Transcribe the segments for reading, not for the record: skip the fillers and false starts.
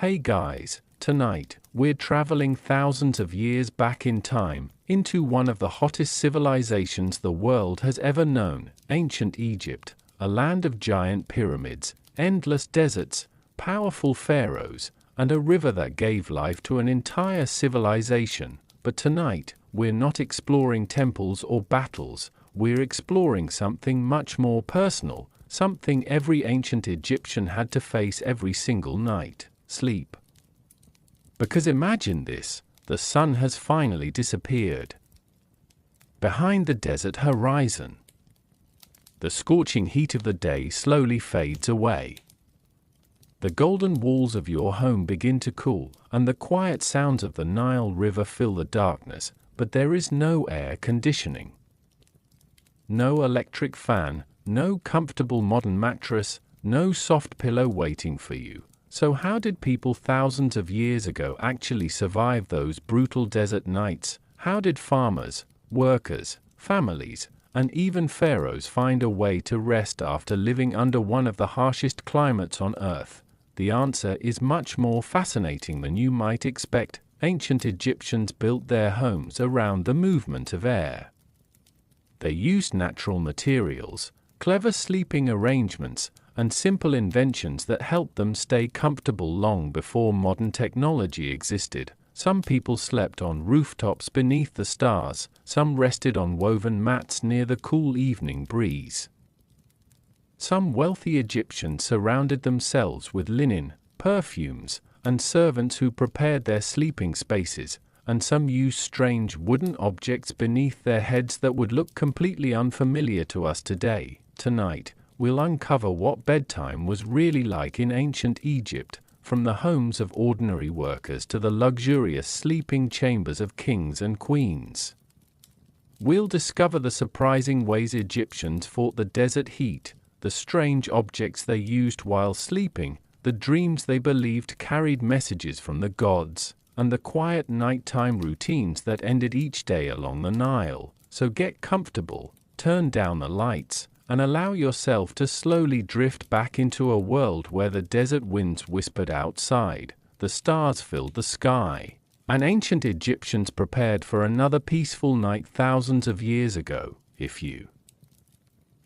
Hey guys, tonight, we're traveling thousands of years back in time, into one of the hottest civilizations the world has ever known, ancient Egypt, a land of giant pyramids, endless deserts, powerful pharaohs, and a river that gave life to an entire civilization. But tonight, we're not exploring temples or battles, we're exploring something much more personal, something every ancient Egyptian had to face every single night: sleep. Because imagine this, the sun has finally disappeared. Behind the desert horizon, the scorching heat of the day slowly fades away. The golden walls of your home begin to cool, and the quiet sounds of the Nile River fill the darkness, but there is no air conditioning. No electric fan, no comfortable modern mattress, no soft pillow waiting for you. So how did people thousands of years ago actually survive those brutal desert nights? How did farmers, workers, families, and even pharaohs find a way to rest after living under one of the harshest climates on Earth? The answer is much more fascinating than you might expect. Ancient Egyptians built their homes around the movement of air. They used natural materials, clever sleeping arrangements, and simple inventions that helped them stay comfortable long before modern technology existed. Some people slept on rooftops beneath the stars, some rested on woven mats near the cool evening breeze. Some wealthy Egyptians surrounded themselves with linen, perfumes, and servants who prepared their sleeping spaces, and some used strange wooden objects beneath their heads that would look completely unfamiliar to us today. Tonight, we'll uncover what bedtime was really like in ancient Egypt, from the homes of ordinary workers to the luxurious sleeping chambers of kings and queens. We'll discover the surprising ways Egyptians fought the desert heat, the strange objects they used while sleeping, the dreams they believed carried messages from the gods, and the quiet nighttime routines that ended each day along the Nile. So get comfortable, turn down the lights, and allow yourself to slowly drift back into a world where the desert winds whispered outside, the stars filled the sky, and ancient Egyptians prepared for another peaceful night thousands of years ago. If you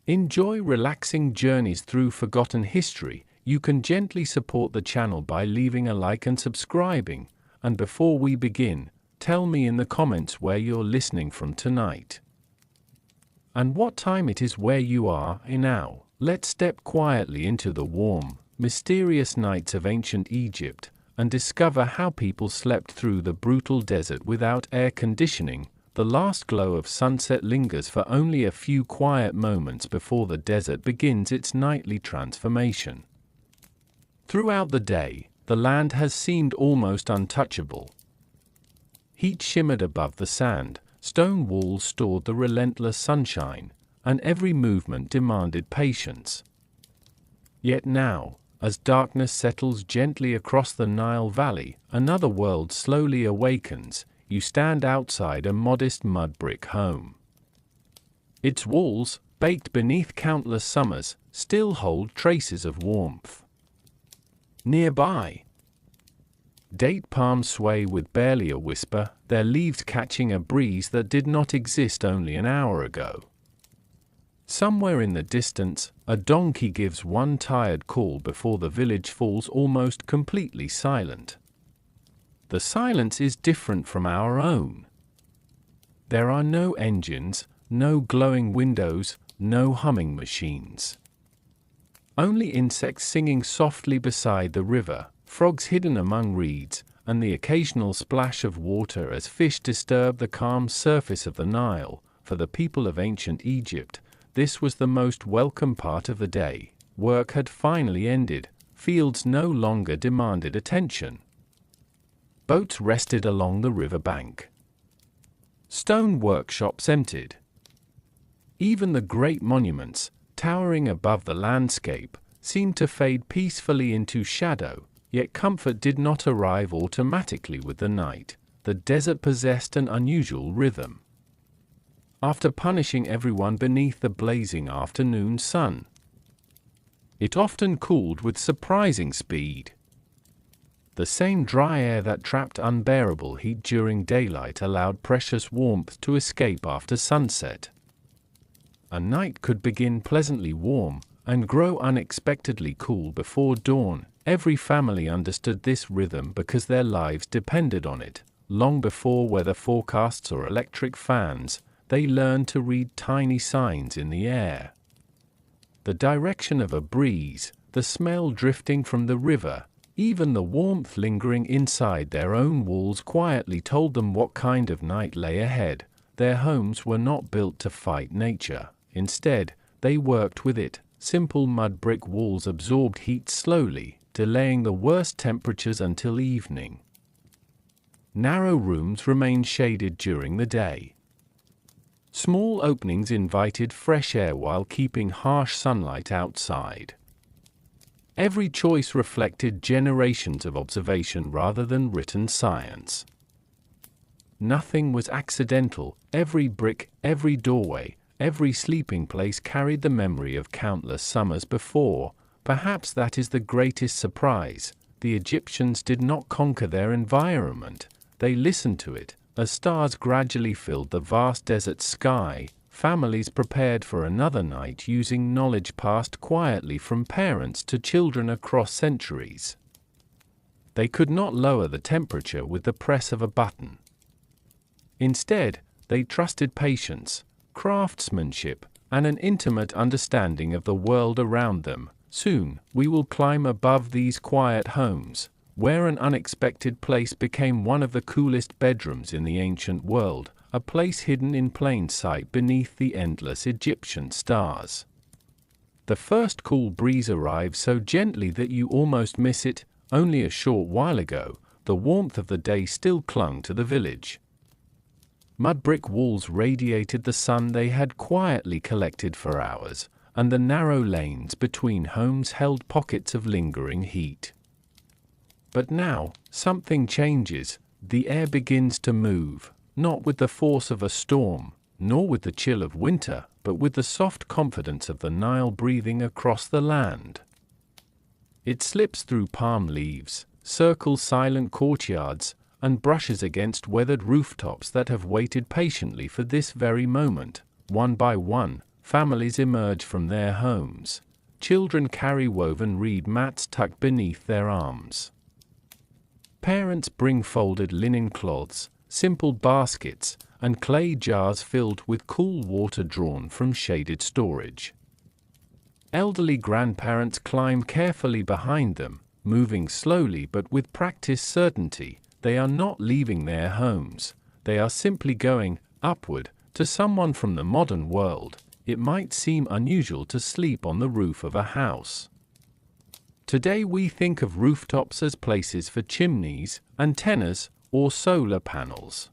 enjoy relaxing journeys through forgotten history, you can gently support the channel by leaving a like and subscribing. And before we begin, tell me in the comments where you're listening from tonight, and what time it is where you are now. Let's step quietly into the warm, mysterious nights of ancient Egypt, and discover how people slept through the brutal desert without air conditioning. The last glow of sunset lingers for only a few quiet moments before the desert begins its nightly transformation. Throughout the day, the land has seemed almost untouchable. Heat shimmered above the sand, stone walls stored the relentless sunshine, and every movement demanded patience. Yet now, as darkness settles gently across the Nile Valley, another world slowly awakens. You stand outside a modest mud brick home. Its walls, baked beneath countless summers, still hold traces of warmth. Nearby, date palms sway with barely a whisper, their leaves catching a breeze that did not exist only an hour ago. Somewhere in the distance, a donkey gives one tired call before the village falls almost completely silent. The silence is different from our own. There are no engines, no glowing windows, no humming machines. Only insects singing softly beside the river, frogs hidden among reeds, and the occasional splash of water as fish disturb the calm surface of the Nile. For the people of ancient Egypt, this was the most welcome part of the day. Work had finally ended, fields no longer demanded attention. Boats rested along the river bank. Stone workshops emptied. Even the great monuments, towering above the landscape, seemed to fade peacefully into shadow. Yet comfort did not arrive automatically with the night. The desert possessed an unusual rhythm. After punishing everyone beneath the blazing afternoon sun, it often cooled with surprising speed. The same dry air that trapped unbearable heat during daylight allowed precious warmth to escape after sunset. A night could begin pleasantly warm and grow unexpectedly cool before dawn. Every family understood this rhythm because their lives depended on it. Long before weather forecasts or electric fans, they learned to read tiny signs in the air. The direction of a breeze, the smell drifting from the river, even the warmth lingering inside their own walls quietly told them what kind of night lay ahead. Their homes were not built to fight nature. Instead, they worked with it. Simple mud brick walls absorbed heat slowly, delaying the worst temperatures until evening. Narrow rooms remained shaded during the day. Small openings invited fresh air while keeping harsh sunlight outside. Every choice reflected generations of observation rather than written science. Nothing was accidental. Every brick, every doorway, every sleeping place carried the memory of countless summers before. Perhaps that is the greatest surprise. The Egyptians did not conquer their environment. They listened to it. As stars gradually filled the vast desert sky, families prepared for another night using knowledge passed quietly from parents to children across centuries. They could not lower the temperature with the press of a button. Instead, they trusted patience, craftsmanship, and an intimate understanding of the world around them. Soon, we will climb above these quiet homes, where an unexpected place became one of the coolest bedrooms in the ancient world, a place hidden in plain sight beneath the endless Egyptian stars. The first cool breeze arrived so gently that you almost miss it. Only a short while ago, the warmth of the day still clung to the village. Mud brick walls radiated the sun they had quietly collected for hours, and the narrow lanes between homes held pockets of lingering heat. But now, something changes. The air begins to move, not with the force of a storm, nor with the chill of winter, but with the soft confidence of the Nile breathing across the land. It slips through palm leaves, circles silent courtyards, and brushes against weathered rooftops that have waited patiently for this very moment. One by one, families emerge from their homes. Children carry woven reed mats tucked beneath their arms. Parents bring folded linen cloths, simple baskets, and clay jars filled with cool water drawn from shaded storage. Elderly grandparents climb carefully behind them, moving slowly but with practiced certainty. They are not leaving their homes. They are simply going upward to someone from the modern world. It might seem unusual to sleep on the roof of a house. Today we think of rooftops as places for chimneys, antennas, or solar panels.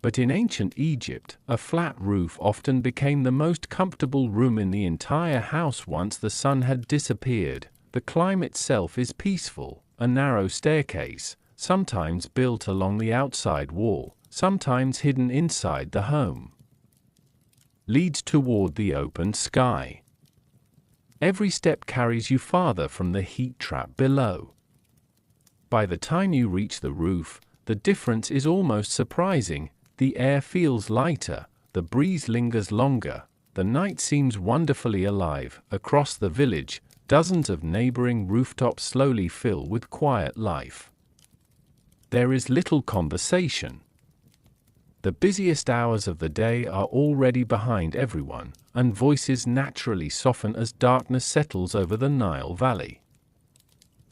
But in ancient Egypt, a flat roof often became the most comfortable room in the entire house once the sun had disappeared. The climb itself is peaceful. A narrow staircase, sometimes built along the outside wall, sometimes hidden inside the home, leads toward the open sky. Every step carries you farther from the heat trap below. By the time you reach the roof, the difference is almost surprising. The air feels lighter, the breeze lingers longer, the night seems wonderfully alive. Across the village, dozens of neighboring rooftops slowly fill with quiet life. There is little conversation. The busiest hours of the day are already behind everyone, and voices naturally soften as darkness settles over the Nile Valley.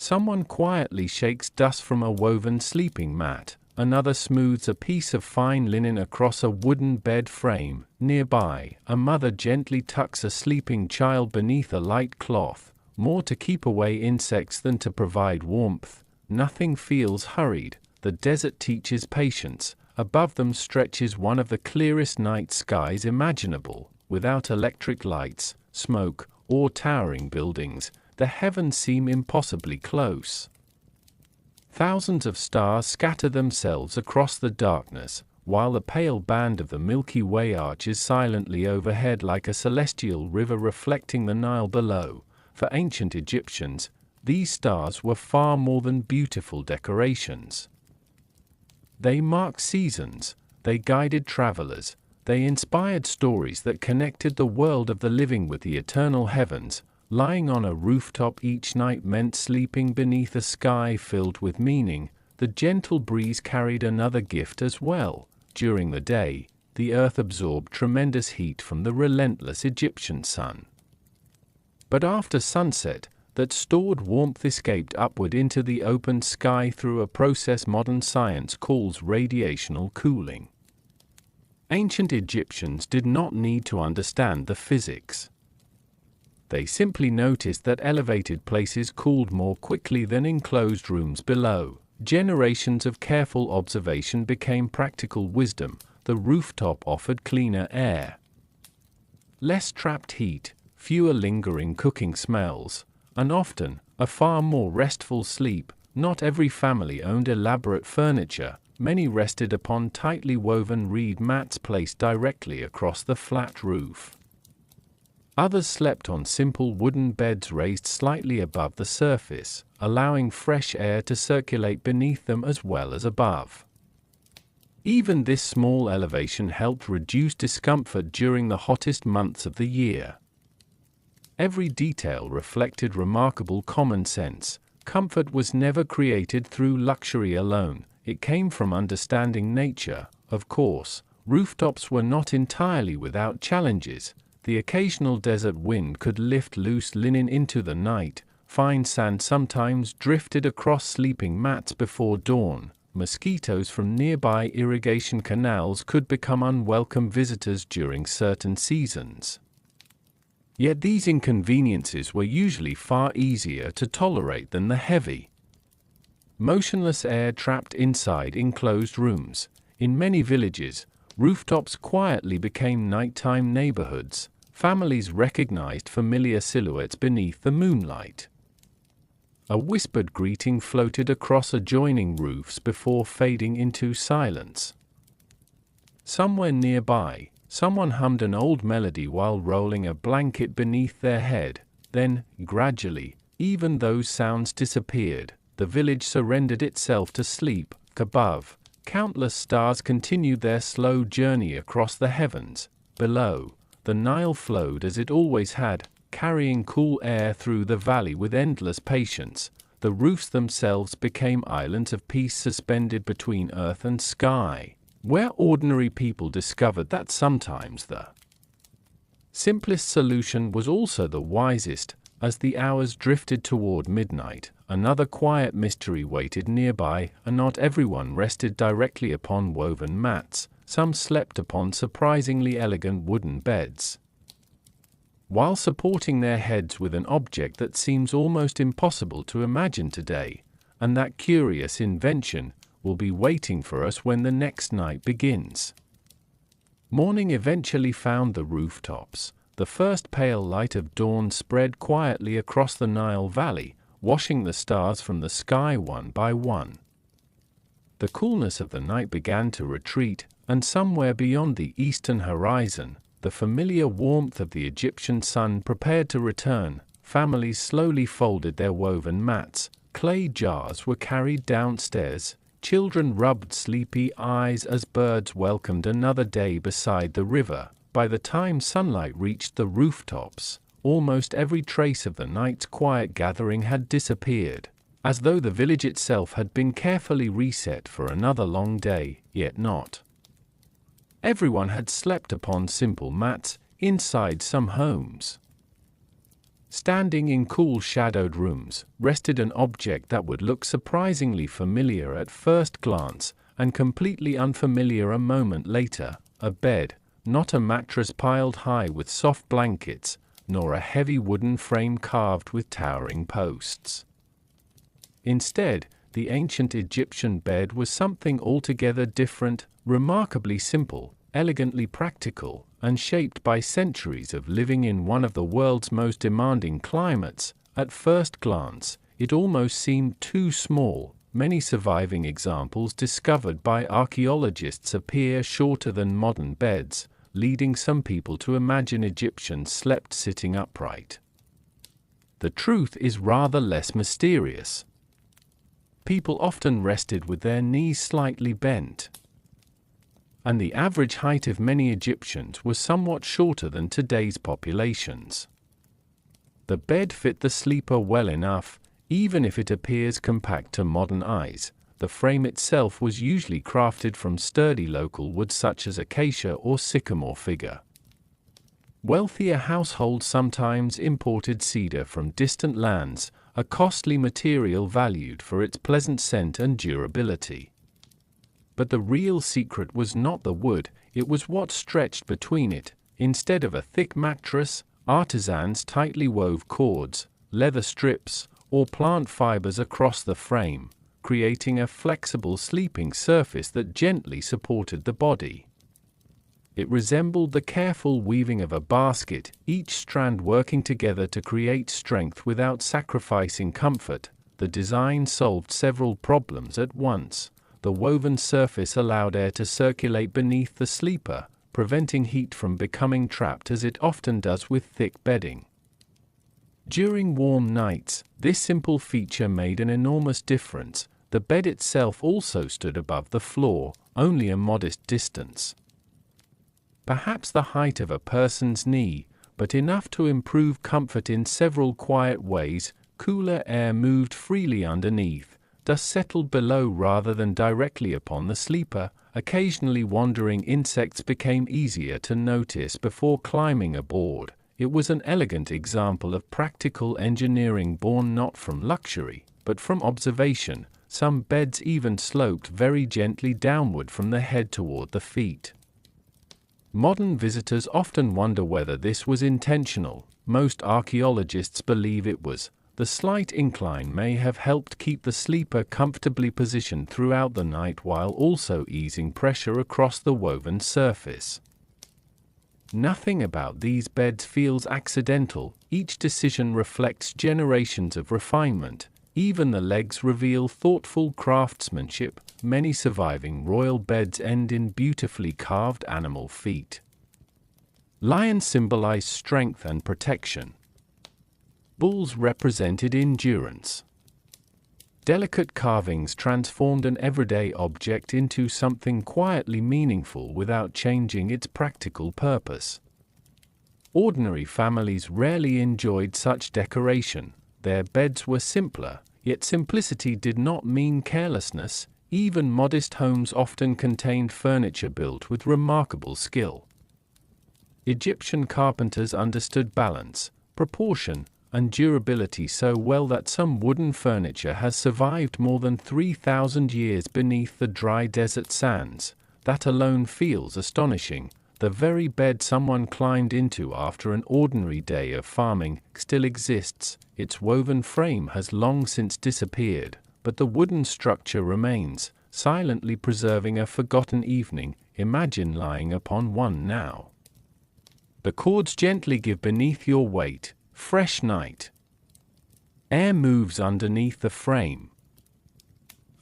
Someone quietly shakes dust from a woven sleeping mat, another smooths a piece of fine linen across a wooden bed frame. Nearby, a mother gently tucks a sleeping child beneath a light cloth, more to keep away insects than to provide warmth. Nothing feels hurried. The desert teaches patience. Above them stretches one of the clearest night skies imaginable. Without electric lights, smoke, or towering buildings, the heavens seem impossibly close. Thousands of stars scatter themselves across the darkness, while the pale band of the Milky Way arches silently overhead like a celestial river reflecting the Nile below. For ancient Egyptians, these stars were far more than beautiful decorations. They marked seasons, they guided travelers, they inspired stories that connected the world of the living with the eternal heavens. Lying on a rooftop each night meant sleeping beneath a sky filled with meaning. The gentle breeze carried another gift as well. During the day, the earth absorbed tremendous heat from the relentless Egyptian sun. But after sunset, that stored warmth escaped upward into the open sky through a process modern science calls radiational cooling. Ancient Egyptians did not need to understand the physics. They simply noticed that elevated places cooled more quickly than enclosed rooms below. Generations of careful observation became practical wisdom. The rooftop offered cleaner air, less trapped heat, fewer lingering cooking smells, and often a far more restful sleep. Not every family owned elaborate furniture. Many rested upon tightly woven reed mats placed directly across the flat roof. Others slept on simple wooden beds raised slightly above the surface, allowing fresh air to circulate beneath them as well as above. Even this small elevation helped reduce discomfort during the hottest months of the year. Every detail reflected remarkable common sense. Comfort was never created through luxury alone, it came from understanding nature. Of course, rooftops were not entirely without challenges. The occasional desert wind could lift loose linen into the night. Fine sand sometimes drifted across sleeping mats before dawn. Mosquitoes from nearby irrigation canals could become unwelcome visitors during certain seasons. Yet these inconveniences were usually far easier to tolerate than the heavy, motionless air trapped inside enclosed rooms. In many villages, rooftops quietly became nighttime neighborhoods. Families recognized familiar silhouettes beneath the moonlight. A whispered greeting floated across adjoining roofs before fading into silence. Somewhere nearby, someone hummed an old melody while rolling a blanket beneath their head. Then, gradually, even those sounds disappeared. The village surrendered itself to sleep. Above, countless stars continued their slow journey across the heavens. Below, the Nile flowed as it always had, carrying cool air through the valley with endless patience. The roofs themselves became islands of peace suspended between earth and sky, where ordinary people discovered that sometimes the simplest solution was also the wisest. As the hours drifted toward midnight, another quiet mystery waited nearby, and not everyone rested directly upon woven mats. Some slept upon surprisingly elegant wooden beds, while supporting their heads with an object that seems almost impossible to imagine today. And that curious invention will be waiting for us when the next night begins. Morning eventually found the rooftops. The first pale light of dawn spread quietly across the Nile Valley, washing the stars from the sky one by one. The coolness of the night began to retreat, and somewhere beyond the eastern horizon, the familiar warmth of the Egyptian sun prepared to return. Families slowly folded their woven mats. Clay jars were carried downstairs. Children rubbed sleepy eyes as birds welcomed another day beside the river. By the time sunlight reached the rooftops, almost every trace of the night's quiet gathering had disappeared, as though the village itself had been carefully reset for another long day. Yet not everyone had slept upon simple mats inside some homes. Standing in cool shadowed rooms, rested an object that would look surprisingly familiar at first glance, and completely unfamiliar a moment later: a bed. Not a mattress piled high with soft blankets, nor a heavy wooden frame carved with towering posts. Instead, the ancient Egyptian bed was something altogether different, remarkably simple, elegantly practical, and shaped by centuries of living in one of the world's most demanding climates. At first glance, it almost seemed too small. Many surviving examples discovered by archaeologists appear shorter than modern beds, leading some people to imagine Egyptians slept sitting upright. The truth is rather less mysterious. People often rested with their knees slightly bent, and the average height of many Egyptians was somewhat shorter than today's populations. The bed fit the sleeper well enough, even if it appears compact to modern eyes. The frame itself was usually crafted from sturdy local wood such as acacia or sycamore fir. Wealthier households sometimes imported cedar from distant lands, a costly material valued for its pleasant scent and durability. But the real secret was not the wood, it was what stretched between it. Instead of a thick mattress, artisans tightly wove cords, leather strips, or plant fibers across the frame, creating a flexible sleeping surface that gently supported the body. It resembled the careful weaving of a basket, each strand working together to create strength without sacrificing comfort. The design solved several problems at once. The woven surface allowed air to circulate beneath the sleeper, preventing heat from becoming trapped as it often does with thick bedding. During warm nights, this simple feature made an enormous difference. The bed itself also stood above the floor, only a modest distance. Perhaps the height of a person's knee, but enough to improve comfort in several quiet ways. Cooler air moved freely underneath, dust settled below rather than directly upon the sleeper. Occasionally wandering insects became easier to notice before climbing aboard. It was an elegant example of practical engineering born not from luxury, but from observation. Some beds even sloped very gently downward from the head toward the feet. Modern visitors often wonder whether this was intentional. Most archaeologists believe it was. The slight incline may have helped keep the sleeper comfortably positioned throughout the night while also easing pressure across the woven surface. Nothing about these beds feels accidental. Each decision reflects generations of refinement. Even the legs reveal thoughtful craftsmanship. Many surviving royal beds end in beautifully carved animal feet. Lions symbolize strength and protection. Bulls represented endurance. Delicate carvings transformed an everyday object into something quietly meaningful without changing its practical purpose. Ordinary families rarely enjoyed such decoration. Their beds were simpler, yet simplicity did not mean carelessness. Even modest homes often contained furniture built with remarkable skill. Egyptian carpenters understood balance, proportion, and durability so well that some wooden furniture has survived more than 3,000 years beneath the dry desert sands. That alone feels astonishing. The very bed someone climbed into after an ordinary day of farming still exists. Its woven frame has long since disappeared, but the wooden structure remains, silently preserving a forgotten evening. Imagine lying upon one now. The cords gently give beneath your weight. Fresh night. Air moves underneath the frame.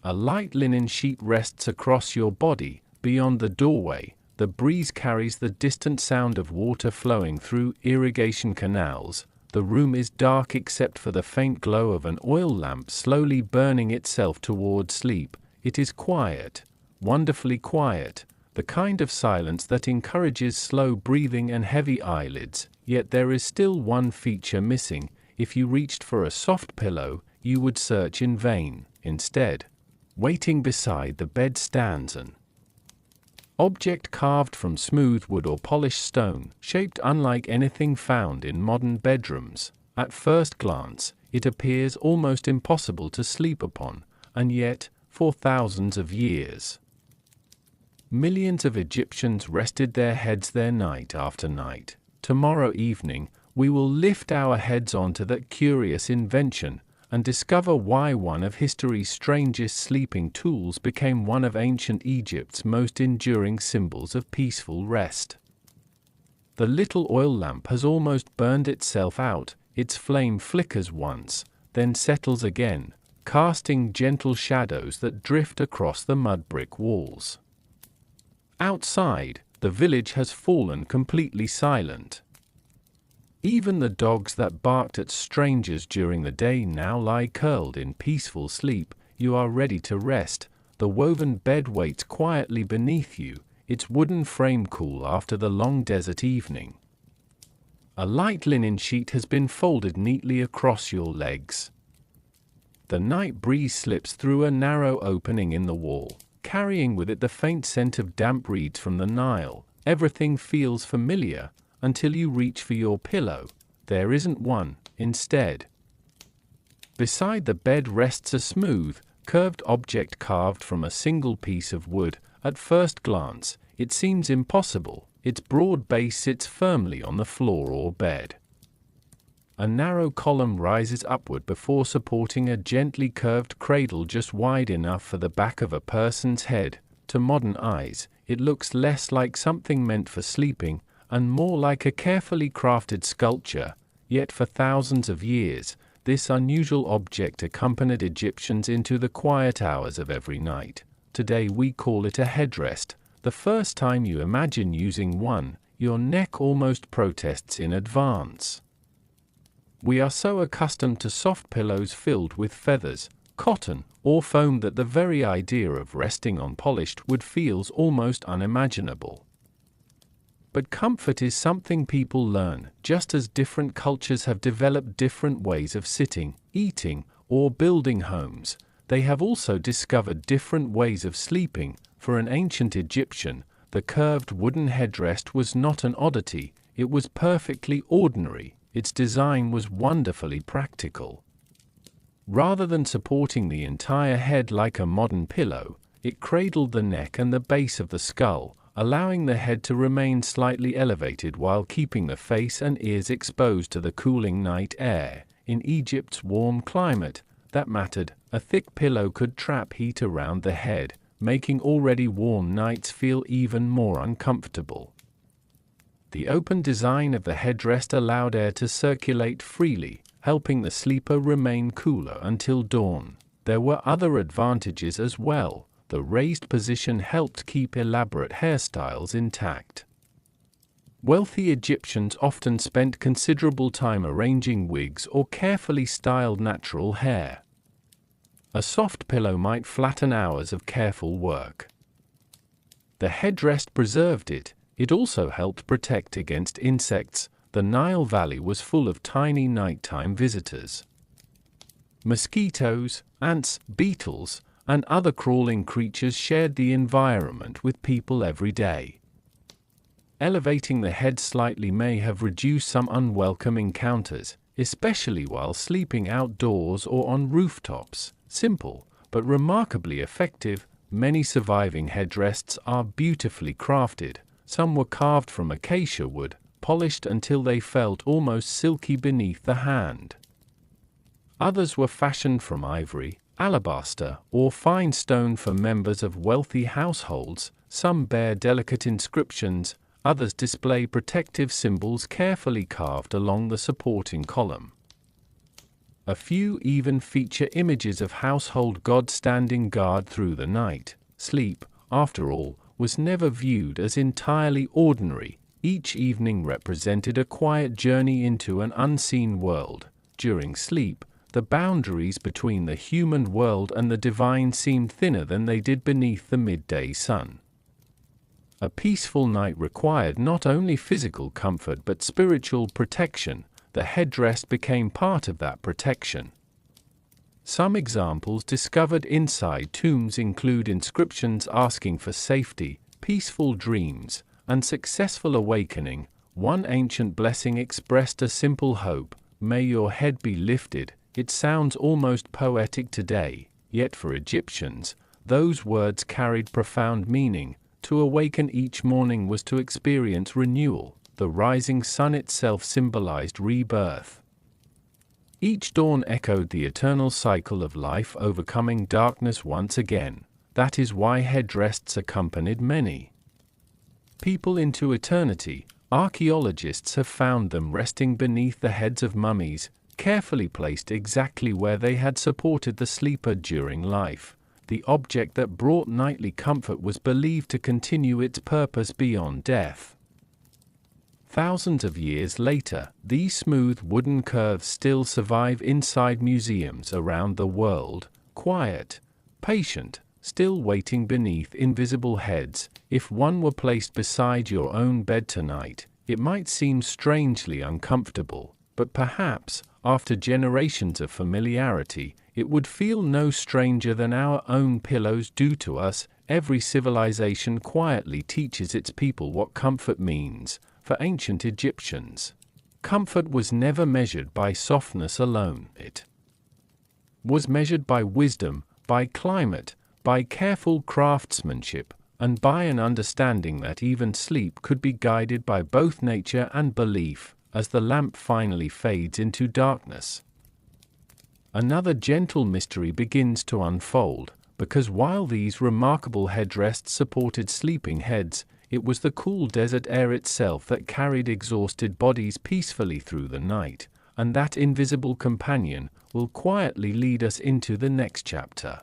A light linen sheet rests across your body. Beyond the doorway, the breeze carries the distant sound of water flowing through irrigation canals. The room is dark except for the faint glow of an oil lamp slowly burning itself toward sleep. It is quiet, wonderfully quiet, the kind of silence that encourages slow breathing and heavy eyelids. Yet there is still one feature missing. If you reached for a soft pillow, you would search in vain. Instead, waiting beside the bed stands an object carved from smooth wood or polished stone, shaped unlike anything found in modern bedrooms. At first glance, it appears almost impossible to sleep upon, and yet, for thousands of years, millions of Egyptians rested their heads there night after night. Tomorrow evening, we will lift our heads onto that curious invention and discover why one of history's strangest sleeping tools became one of ancient Egypt's most enduring symbols of peaceful rest. The little oil lamp has almost burned itself out. Its flame flickers once, then settles again, casting gentle shadows that drift across the mud brick walls. Outside, the village has fallen completely silent. Even the dogs that barked at strangers during the day now lie curled in peaceful sleep. You are ready to rest. The woven bed waits quietly beneath you, its wooden frame cool after the long desert evening. A light linen sheet has been folded neatly across your legs. The night breeze slips through a narrow opening in the wall, carrying with it the faint scent of damp reeds from the Nile. Everything feels familiar, until you reach for your pillow. There isn't one, instead. Beside the bed rests a smooth, curved object carved from a single piece of wood. At first glance, it seems impossible. Its broad base sits firmly on the floor or bed. A narrow column rises upward before supporting a gently curved cradle just wide enough for the back of a person's head. To modern eyes, it looks less like something meant for sleeping and more like a carefully crafted sculpture, yet for thousands of years, this unusual object accompanied Egyptians into the quiet hours of every night. Today we call it a headrest. The first time you imagine using one, your neck almost protests in advance. We are so accustomed to soft pillows filled with feathers, cotton, or foam that the very idea of resting on polished wood feels almost unimaginable. But comfort is something people learn, just as different cultures have developed different ways of sitting, eating, or building homes. They have also discovered different ways of sleeping. For an ancient Egyptian, the curved wooden headrest was not an oddity, it was perfectly ordinary. Its design was wonderfully practical. Rather than supporting the entire head like a modern pillow, it cradled the neck and the base of the skull, allowing the head to remain slightly elevated while keeping the face and ears exposed to the cooling night air. In Egypt's warm climate, that mattered. A thick pillow could trap heat around the head, making already warm nights feel even more uncomfortable. The open design of the headrest allowed air to circulate freely, helping the sleeper remain cooler until dawn. There were other advantages as well. The raised position helped keep elaborate hairstyles intact. Wealthy Egyptians often spent considerable time arranging wigs or carefully styled natural hair. A soft pillow might flatten hours of careful work. The headrest preserved it. It also helped protect against insects. The Nile Valley was full of tiny nighttime visitors. Mosquitoes, ants, beetles, and other crawling creatures shared the environment with people every day. Elevating the head slightly may have reduced some unwelcome encounters, especially while sleeping outdoors or on rooftops. Simple, but remarkably effective. Many surviving headrests are beautifully crafted. Some were carved from acacia wood, polished until they felt almost silky beneath the hand. Others were fashioned from ivory, alabaster, or fine stone for members of wealthy households. Some bear delicate inscriptions, others display protective symbols carefully carved along the supporting column. A few even feature images of household gods standing guard through the night. Sleep, after all, was never viewed as entirely ordinary. Each evening represented a quiet journey into an unseen world. During sleep, the boundaries between the human world and the divine seemed thinner than they did beneath the midday sun. A peaceful night required not only physical comfort but spiritual protection. The headrest became part of that protection. Some examples discovered inside tombs include inscriptions asking for safety, peaceful dreams, and successful awakening. One ancient blessing expressed a simple hope: "May your head be lifted." It sounds almost poetic today, yet for Egyptians, those words carried profound meaning. To awaken each morning was to experience renewal. The rising sun itself symbolized rebirth. Each dawn echoed the eternal cycle of life overcoming darkness once again. That is why headrests accompanied many people into eternity. Archaeologists have found them resting beneath the heads of mummies, carefully placed exactly where they had supported the sleeper during life. The object that brought nightly comfort was believed to continue its purpose beyond death. Thousands of years later, these smooth wooden curves still survive inside museums around the world, quiet, patient, still waiting beneath invisible heads. If one were placed beside your own bed tonight, it might seem strangely uncomfortable, but perhaps, after generations of familiarity, it would feel no stranger than our own pillows do to us. Every civilization quietly teaches its people what comfort means. For ancient Egyptians, comfort was never measured by softness alone. It was measured by wisdom, by climate, by careful craftsmanship, and by an understanding that even sleep could be guided by both nature and belief. As the lamp finally fades into darkness, another gentle mystery begins to unfold, because while these remarkable headrests supported sleeping heads, it was the cool desert air itself that carried exhausted bodies peacefully through the night, and that invisible companion will quietly lead us into the next chapter.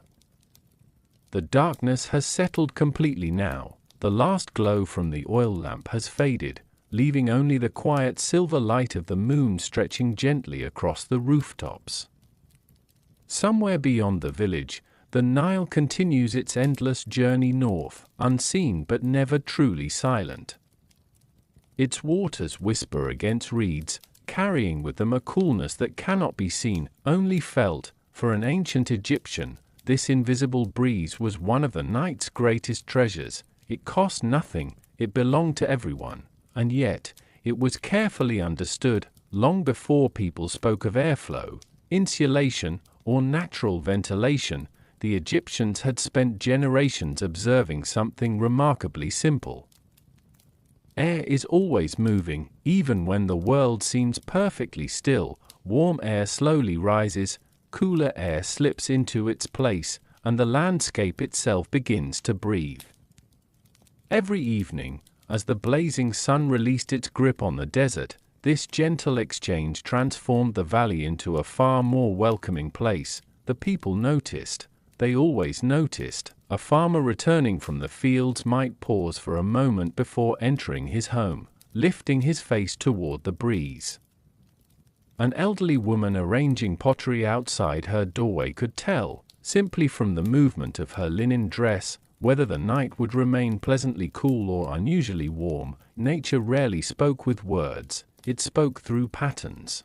The darkness has settled completely now. The last glow from the oil lamp has faded, leaving only the quiet silver light of the moon stretching gently across the rooftops. Somewhere beyond the village, the Nile continues its endless journey north, unseen but never truly silent. Its waters whisper against reeds, carrying with them a coolness that cannot be seen, only felt. For an ancient Egyptian, this invisible breeze was one of the night's greatest treasures. It cost nothing, it belonged to everyone, and yet, it was carefully understood, long before people spoke of airflow, insulation, or natural ventilation. The Egyptians had spent generations observing something remarkably simple. Air is always moving, even when the world seems perfectly still. Warm air slowly rises, cooler air slips into its place, and the landscape itself begins to breathe. Every evening, as the blazing sun released its grip on the desert, this gentle exchange transformed the valley into a far more welcoming place. The people noticed. They always noticed. A farmer returning from the fields might pause for a moment before entering his home, lifting his face toward the breeze. An elderly woman arranging pottery outside her doorway could tell, simply from the movement of her linen dress, whether the night would remain pleasantly cool or unusually warm. Nature rarely spoke with words, it spoke through patterns.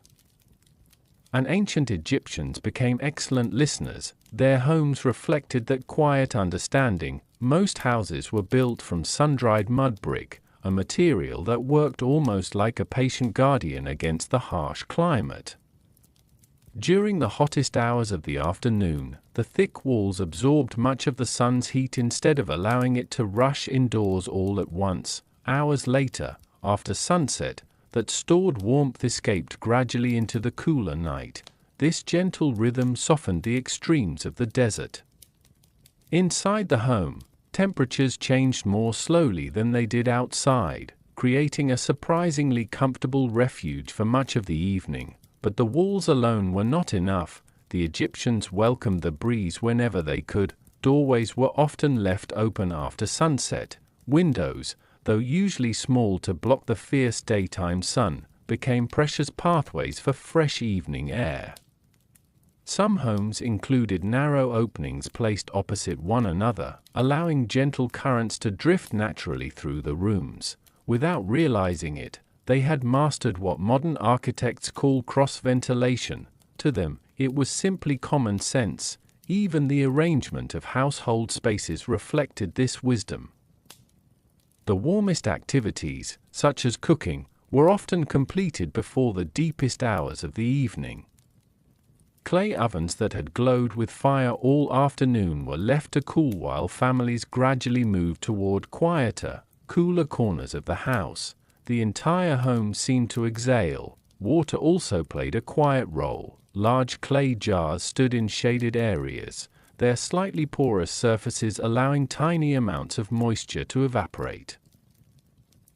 And ancient Egyptians became excellent listeners. Their homes reflected that quiet understanding. Most houses were built from sun-dried mud brick, a material that worked almost like a patient guardian against the harsh climate. During the hottest hours of the afternoon, the thick walls absorbed much of the sun's heat instead of allowing it to rush indoors all at once. Hours later, after sunset, that stored warmth escaped gradually into the cooler night. This gentle rhythm softened the extremes of the desert. Inside the home, temperatures changed more slowly than they did outside, creating a surprisingly comfortable refuge for much of the evening. But the walls alone were not enough. The Egyptians welcomed the breeze whenever they could. Doorways were often left open after sunset. Windows, though usually small to block the fierce daytime sun, became precious pathways for fresh evening air. Some homes included narrow openings placed opposite one another, allowing gentle currents to drift naturally through the rooms. Without realizing it, they had mastered what modern architects call cross-ventilation. To them, it was simply common sense. Even the arrangement of household spaces reflected this wisdom. The warmest activities, such as cooking, were often completed before the deepest hours of the evening. Clay ovens that had glowed with fire all afternoon were left to cool while families gradually moved toward quieter, cooler corners of the house. The entire home seemed to exhale. Water also played a quiet role. Large clay jars stood in shaded areas, their slightly porous surfaces allowing tiny amounts of moisture to evaporate.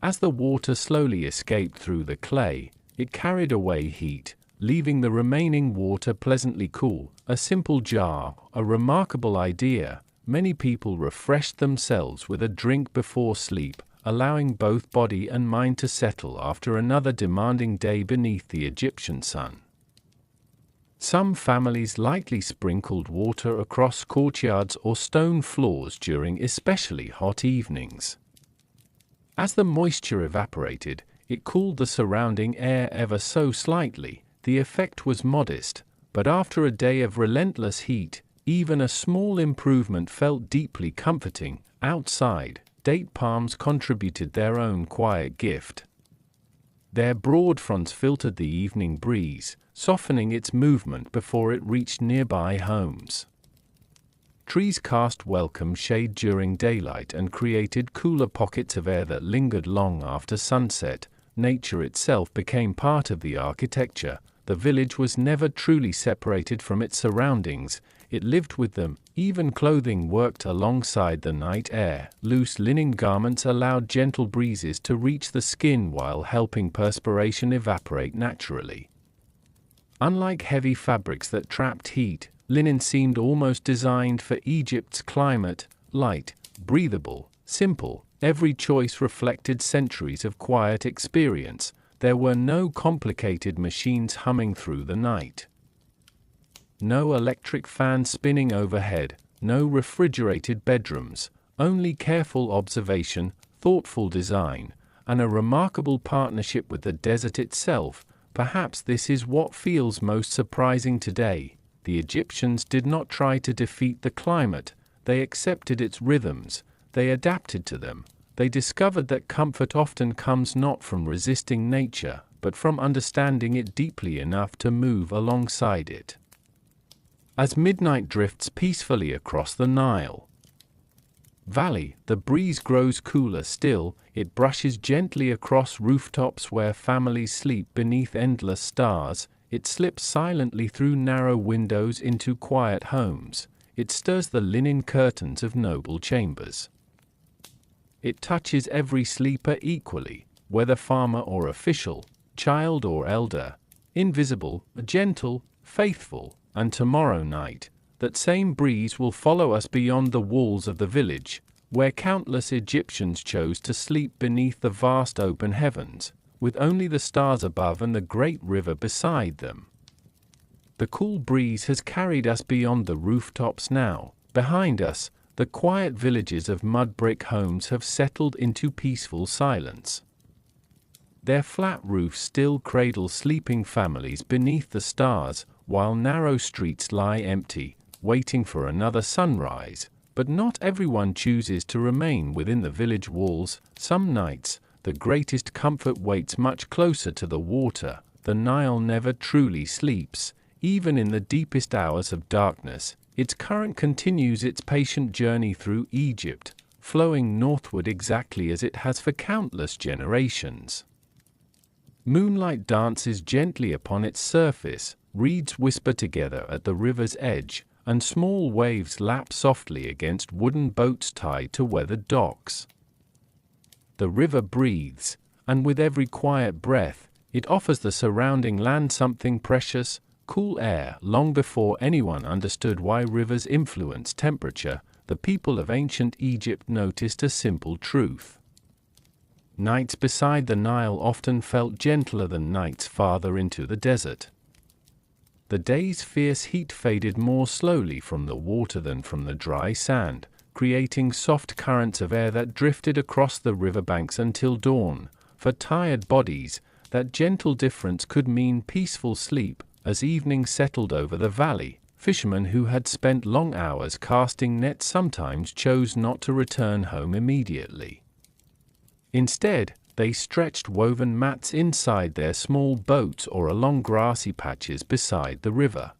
As the water slowly escaped through the clay, it carried away heat, leaving the remaining water pleasantly cool. A simple jar, a remarkable idea. Many people refreshed themselves with a drink before sleep, allowing both body and mind to settle after another demanding day beneath the Egyptian sun. Some families lightly sprinkled water across courtyards or stone floors during especially hot evenings. As the moisture evaporated, it cooled the surrounding air ever so slightly. The effect was modest, but after a day of relentless heat, even a small improvement felt deeply comforting. Outside, date palms contributed their own quiet gift. Their broad fronds filtered the evening breeze, softening its movement before it reached nearby homes. Trees cast welcome shade during daylight and created cooler pockets of air that lingered long after sunset. Nature itself became part of the architecture. The village was never truly separated from its surroundings. It lived with them. Even clothing worked alongside the night air. Loose linen garments allowed gentle breezes to reach the skin while helping perspiration evaporate naturally. Unlike heavy fabrics that trapped heat, linen seemed almost designed for Egypt's climate: light, breathable, simple. Every choice reflected centuries of quiet experience. There were no complicated machines humming through the night. No electric fans spinning overhead, no refrigerated bedrooms, only careful observation, thoughtful design, and a remarkable partnership with the desert itself. Perhaps this is what feels most surprising today. The Egyptians did not try to defeat the climate. They accepted its rhythms. They adapted to them. They discovered that comfort often comes not from resisting nature, but from understanding it deeply enough to move alongside it. As midnight drifts peacefully across the Nile Valley, the breeze grows cooler still. It brushes gently across rooftops where families sleep beneath endless stars. It slips silently through narrow windows into quiet homes. It stirs the linen curtains of noble chambers. It touches every sleeper equally, whether farmer or official, child or elder, invisible, gentle, faithful. And tomorrow night, that same breeze will follow us beyond the walls of the village, where countless Egyptians chose to sleep beneath the vast open heavens, with only the stars above and the great river beside them. The cool breeze has carried us beyond the rooftops now. Behind us, the quiet villages of mud brick homes have settled into peaceful silence. Their flat roofs still cradle sleeping families beneath the stars, while narrow streets lie empty, waiting for another sunrise. But not everyone chooses to remain within the village walls. Some nights, the greatest comfort waits much closer to the water. The Nile never truly sleeps. Even in the deepest hours of darkness, its current continues its patient journey through Egypt, flowing northward exactly as it has for countless generations. Moonlight dances gently upon its surface, reeds whisper together at the river's edge, and small waves lap softly against wooden boats tied to weathered docks. The river breathes, and with every quiet breath, it offers the surrounding land something precious: cool air. Long before anyone understood why rivers influence temperature, the people of ancient Egypt noticed a simple truth. Nights beside the Nile often felt gentler than nights farther into the desert. The day's fierce heat faded more slowly from the water than from the dry sand, creating soft currents of air that drifted across the riverbanks until dawn. For tired bodies, that gentle difference could mean peaceful sleep. As evening settled over the valley, fishermen who had spent long hours casting nets sometimes chose not to return home immediately. Instead, they stretched woven mats inside their small boats or along grassy patches beside the river.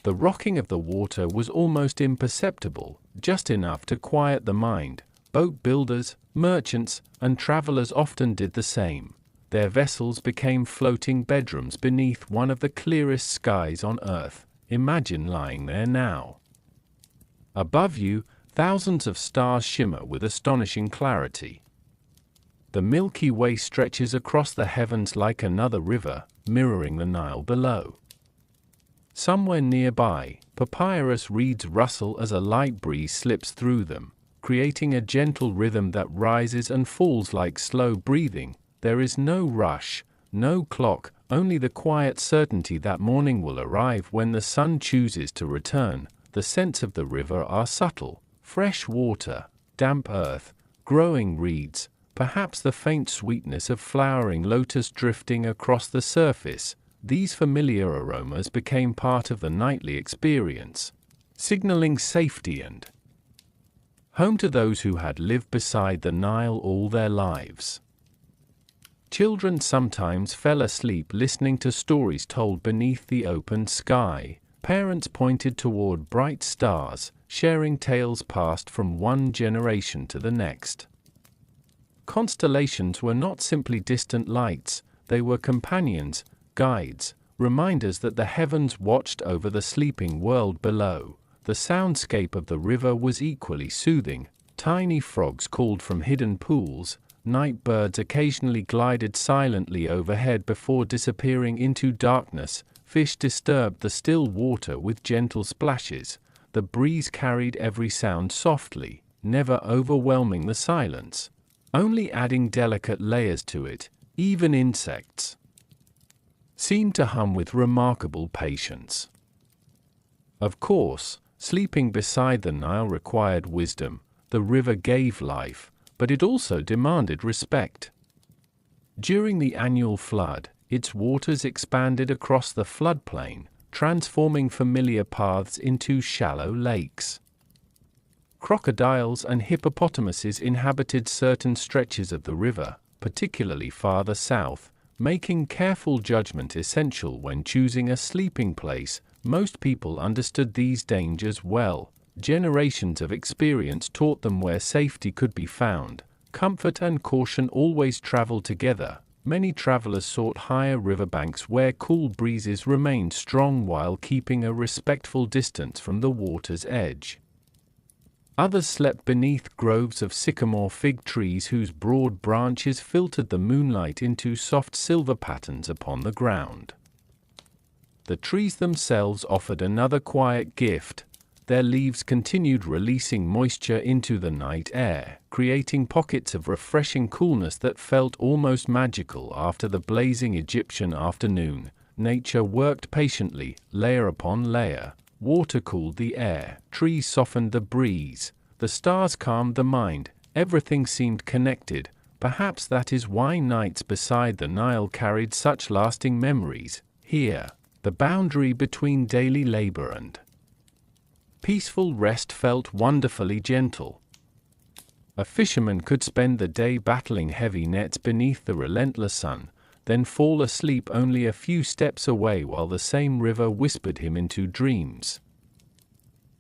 The rocking of the water was almost imperceptible, just enough to quiet the mind. Boat builders, merchants, and travelers often did the same. Their vessels became floating bedrooms beneath one of the clearest skies on earth. Imagine lying there now. Above you, thousands of stars shimmer with astonishing clarity. The Milky Way stretches across the heavens like another river, mirroring the Nile below. Somewhere nearby, papyrus reeds rustle as a light breeze slips through them. creating a gentle rhythm that rises and falls like slow breathing. There is no rush, no clock, only the quiet certainty that morning will arrive when the sun chooses to return. The scents of the river are subtle: fresh water, damp earth, growing reeds, perhaps the faint sweetness of flowering lotus drifting across the surface. These familiar aromas became part of the nightly experience, signaling safety and home to those who had lived beside the Nile all their lives. Children sometimes fell asleep listening to stories told beneath the open sky. Parents pointed toward bright stars, sharing tales passed from one generation to the next. Constellations were not simply distant lights, they were companions, guides, reminders that the heavens watched over the sleeping world below. The soundscape of the river was equally soothing. Tiny frogs called from hidden pools, night birds occasionally glided silently overhead before disappearing into darkness, fish disturbed the still water with gentle splashes. The breeze carried every sound softly, never overwhelming the silence, only adding delicate layers to it. Even insects seemed to hum with remarkable patience. Of course, sleeping beside the Nile required wisdom. The river gave life, but it also demanded respect. During the annual flood, its waters expanded across the floodplain, transforming familiar paths into shallow lakes. Crocodiles and hippopotamuses inhabited certain stretches of the river, particularly farther south, making careful judgment essential when choosing a sleeping place. Most people understood these dangers well. Generations of experience taught them where safety could be found. Comfort and caution always traveled together. Many travelers sought higher riverbanks where cool breezes remained strong while keeping a respectful distance from the water's edge. Others slept beneath groves of sycamore fig trees whose broad branches filtered the moonlight into soft silver patterns upon the ground. The trees themselves offered another quiet gift. Their leaves continued releasing moisture into the night air, creating pockets of refreshing coolness that felt almost magical after the blazing Egyptian afternoon. Nature worked patiently, layer upon layer. Water cooled the air, trees softened the breeze, the stars calmed the mind. Everything seemed connected. Perhaps that is why nights beside the Nile carried such lasting memories. Here, the boundary between daily labor and peaceful rest felt wonderfully gentle. A fisherman could spend the day battling heavy nets beneath the relentless sun, then fall asleep only a few steps away while the same river whispered him into dreams.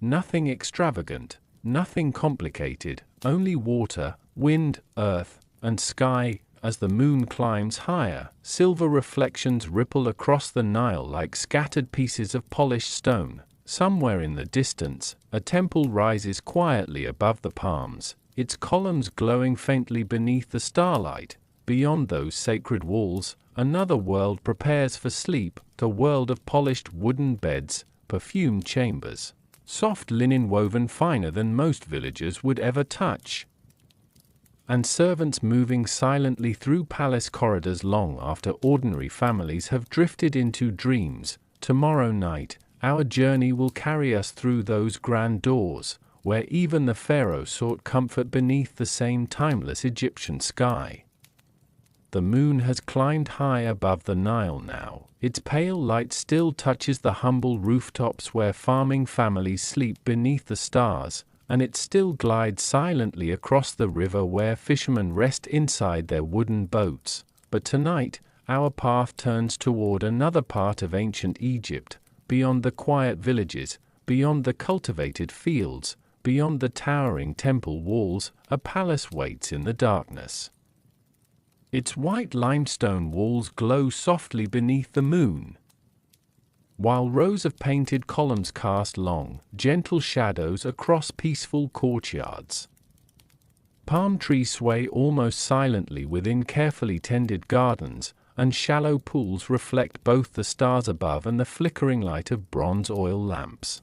Nothing extravagant, nothing complicated, only water, wind, earth, and sky. As the moon climbs higher, silver reflections ripple across the Nile like scattered pieces of polished stone. Somewhere in the distance, a temple rises quietly above the palms, its columns glowing faintly beneath the starlight. Beyond those sacred walls, another world prepares for sleep, the world of polished wooden beds, perfumed chambers, soft linen woven finer than most villagers would ever touch, and servants moving silently through palace corridors long after ordinary families have drifted into dreams. Tomorrow night, our journey will carry us through those grand doors, where even the pharaohs sought comfort beneath the same timeless Egyptian sky. The moon has climbed high above the Nile now. Its pale light still touches the humble rooftops where farming families sleep beneath the stars, and it still glides silently across the river where fishermen rest inside their wooden boats. But tonight, our path turns toward another part of ancient Egypt, beyond the quiet villages, beyond the cultivated fields, beyond the towering temple walls. A palace waits in the darkness. Its white limestone walls glow softly beneath the moon, while rows of painted columns cast long, gentle shadows across peaceful courtyards. Palm trees sway almost silently within carefully tended gardens, and shallow pools reflect both the stars above and the flickering light of bronze oil lamps.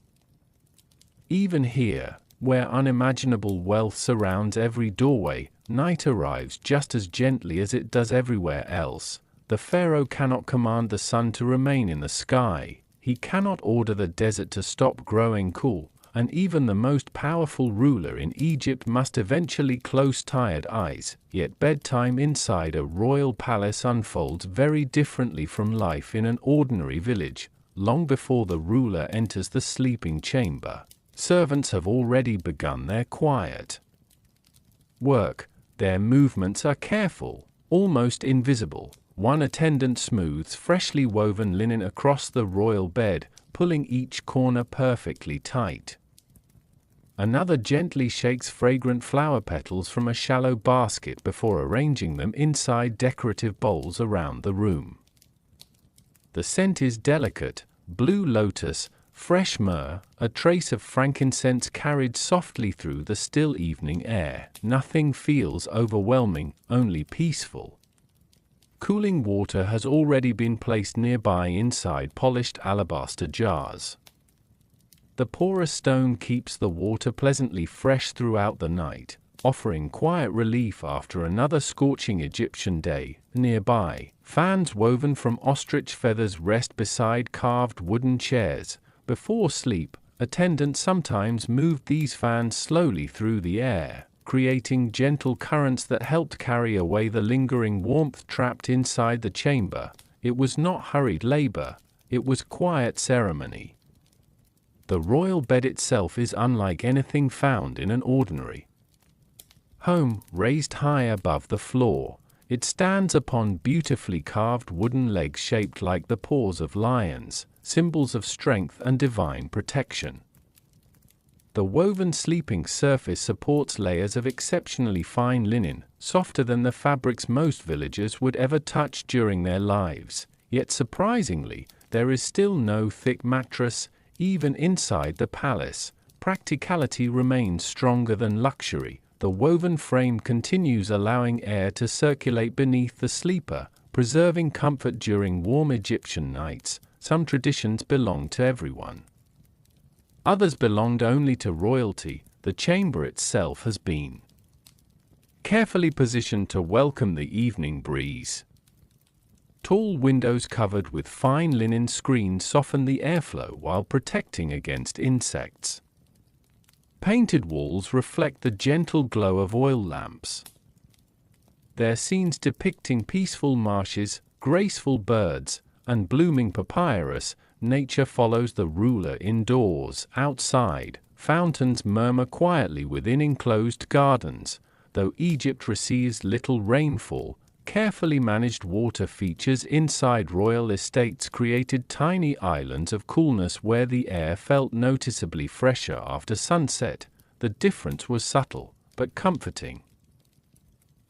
Even here, Where unimaginable wealth surrounds every doorway, night arrives just as gently as it does everywhere else. The pharaoh cannot command the sun to remain in the sky, he cannot order the desert to stop growing cool, and even the most powerful ruler in Egypt must eventually close tired eyes. Yet bedtime inside a royal palace unfolds very differently from life in an ordinary village. Long before the ruler enters the sleeping chamber, servants have already begun their quiet work. Their movements are careful, almost invisible. One attendant smooths freshly woven linen across the royal bed, pulling each corner perfectly tight. Another gently shakes fragrant flower petals from a shallow basket before arranging them inside decorative bowls around the room. The scent is delicate: blue lotus, fresh myrrh, a trace of frankincense carried softly through the still evening air. Nothing feels overwhelming, only peaceful. Cooling water has already been placed nearby inside polished alabaster jars. The porous stone keeps the water pleasantly fresh throughout the night, offering quiet relief after another scorching Egyptian day. Nearby, fans woven from ostrich feathers rest beside carved wooden chairs. Before sleep, attendants sometimes moved these fans slowly through the air, creating gentle currents that helped carry away the lingering warmth trapped inside the chamber. It was not hurried labor, it was quiet ceremony. The royal bed itself is unlike anything found in an ordinary home. Raised high above the floor, it stands upon beautifully carved wooden legs shaped like the paws of lions, symbols of strength and divine protection. The woven sleeping surface supports layers of exceptionally fine linen, softer than the fabrics most villagers would ever touch during their lives. Yet surprisingly, there is still no thick mattress. Even inside the palace, practicality remains stronger than luxury. The woven frame continues allowing air to circulate beneath the sleeper, preserving comfort during warm Egyptian nights. Some traditions belong to everyone. Others belonged only to royalty. The chamber itself has been carefully positioned to welcome the evening breeze. Tall windows covered with fine linen screens soften the airflow while protecting against insects. Painted walls reflect the gentle glow of oil lamps. Their scenes depicting peaceful marshes, graceful birds, and blooming papyrus. Nature follows the ruler indoors. Outside, fountains murmur quietly within enclosed gardens. Though Egypt receives little rainfall, carefully managed water features inside royal estates created tiny islands of coolness where the air felt noticeably fresher after sunset. The difference was subtle, but comforting.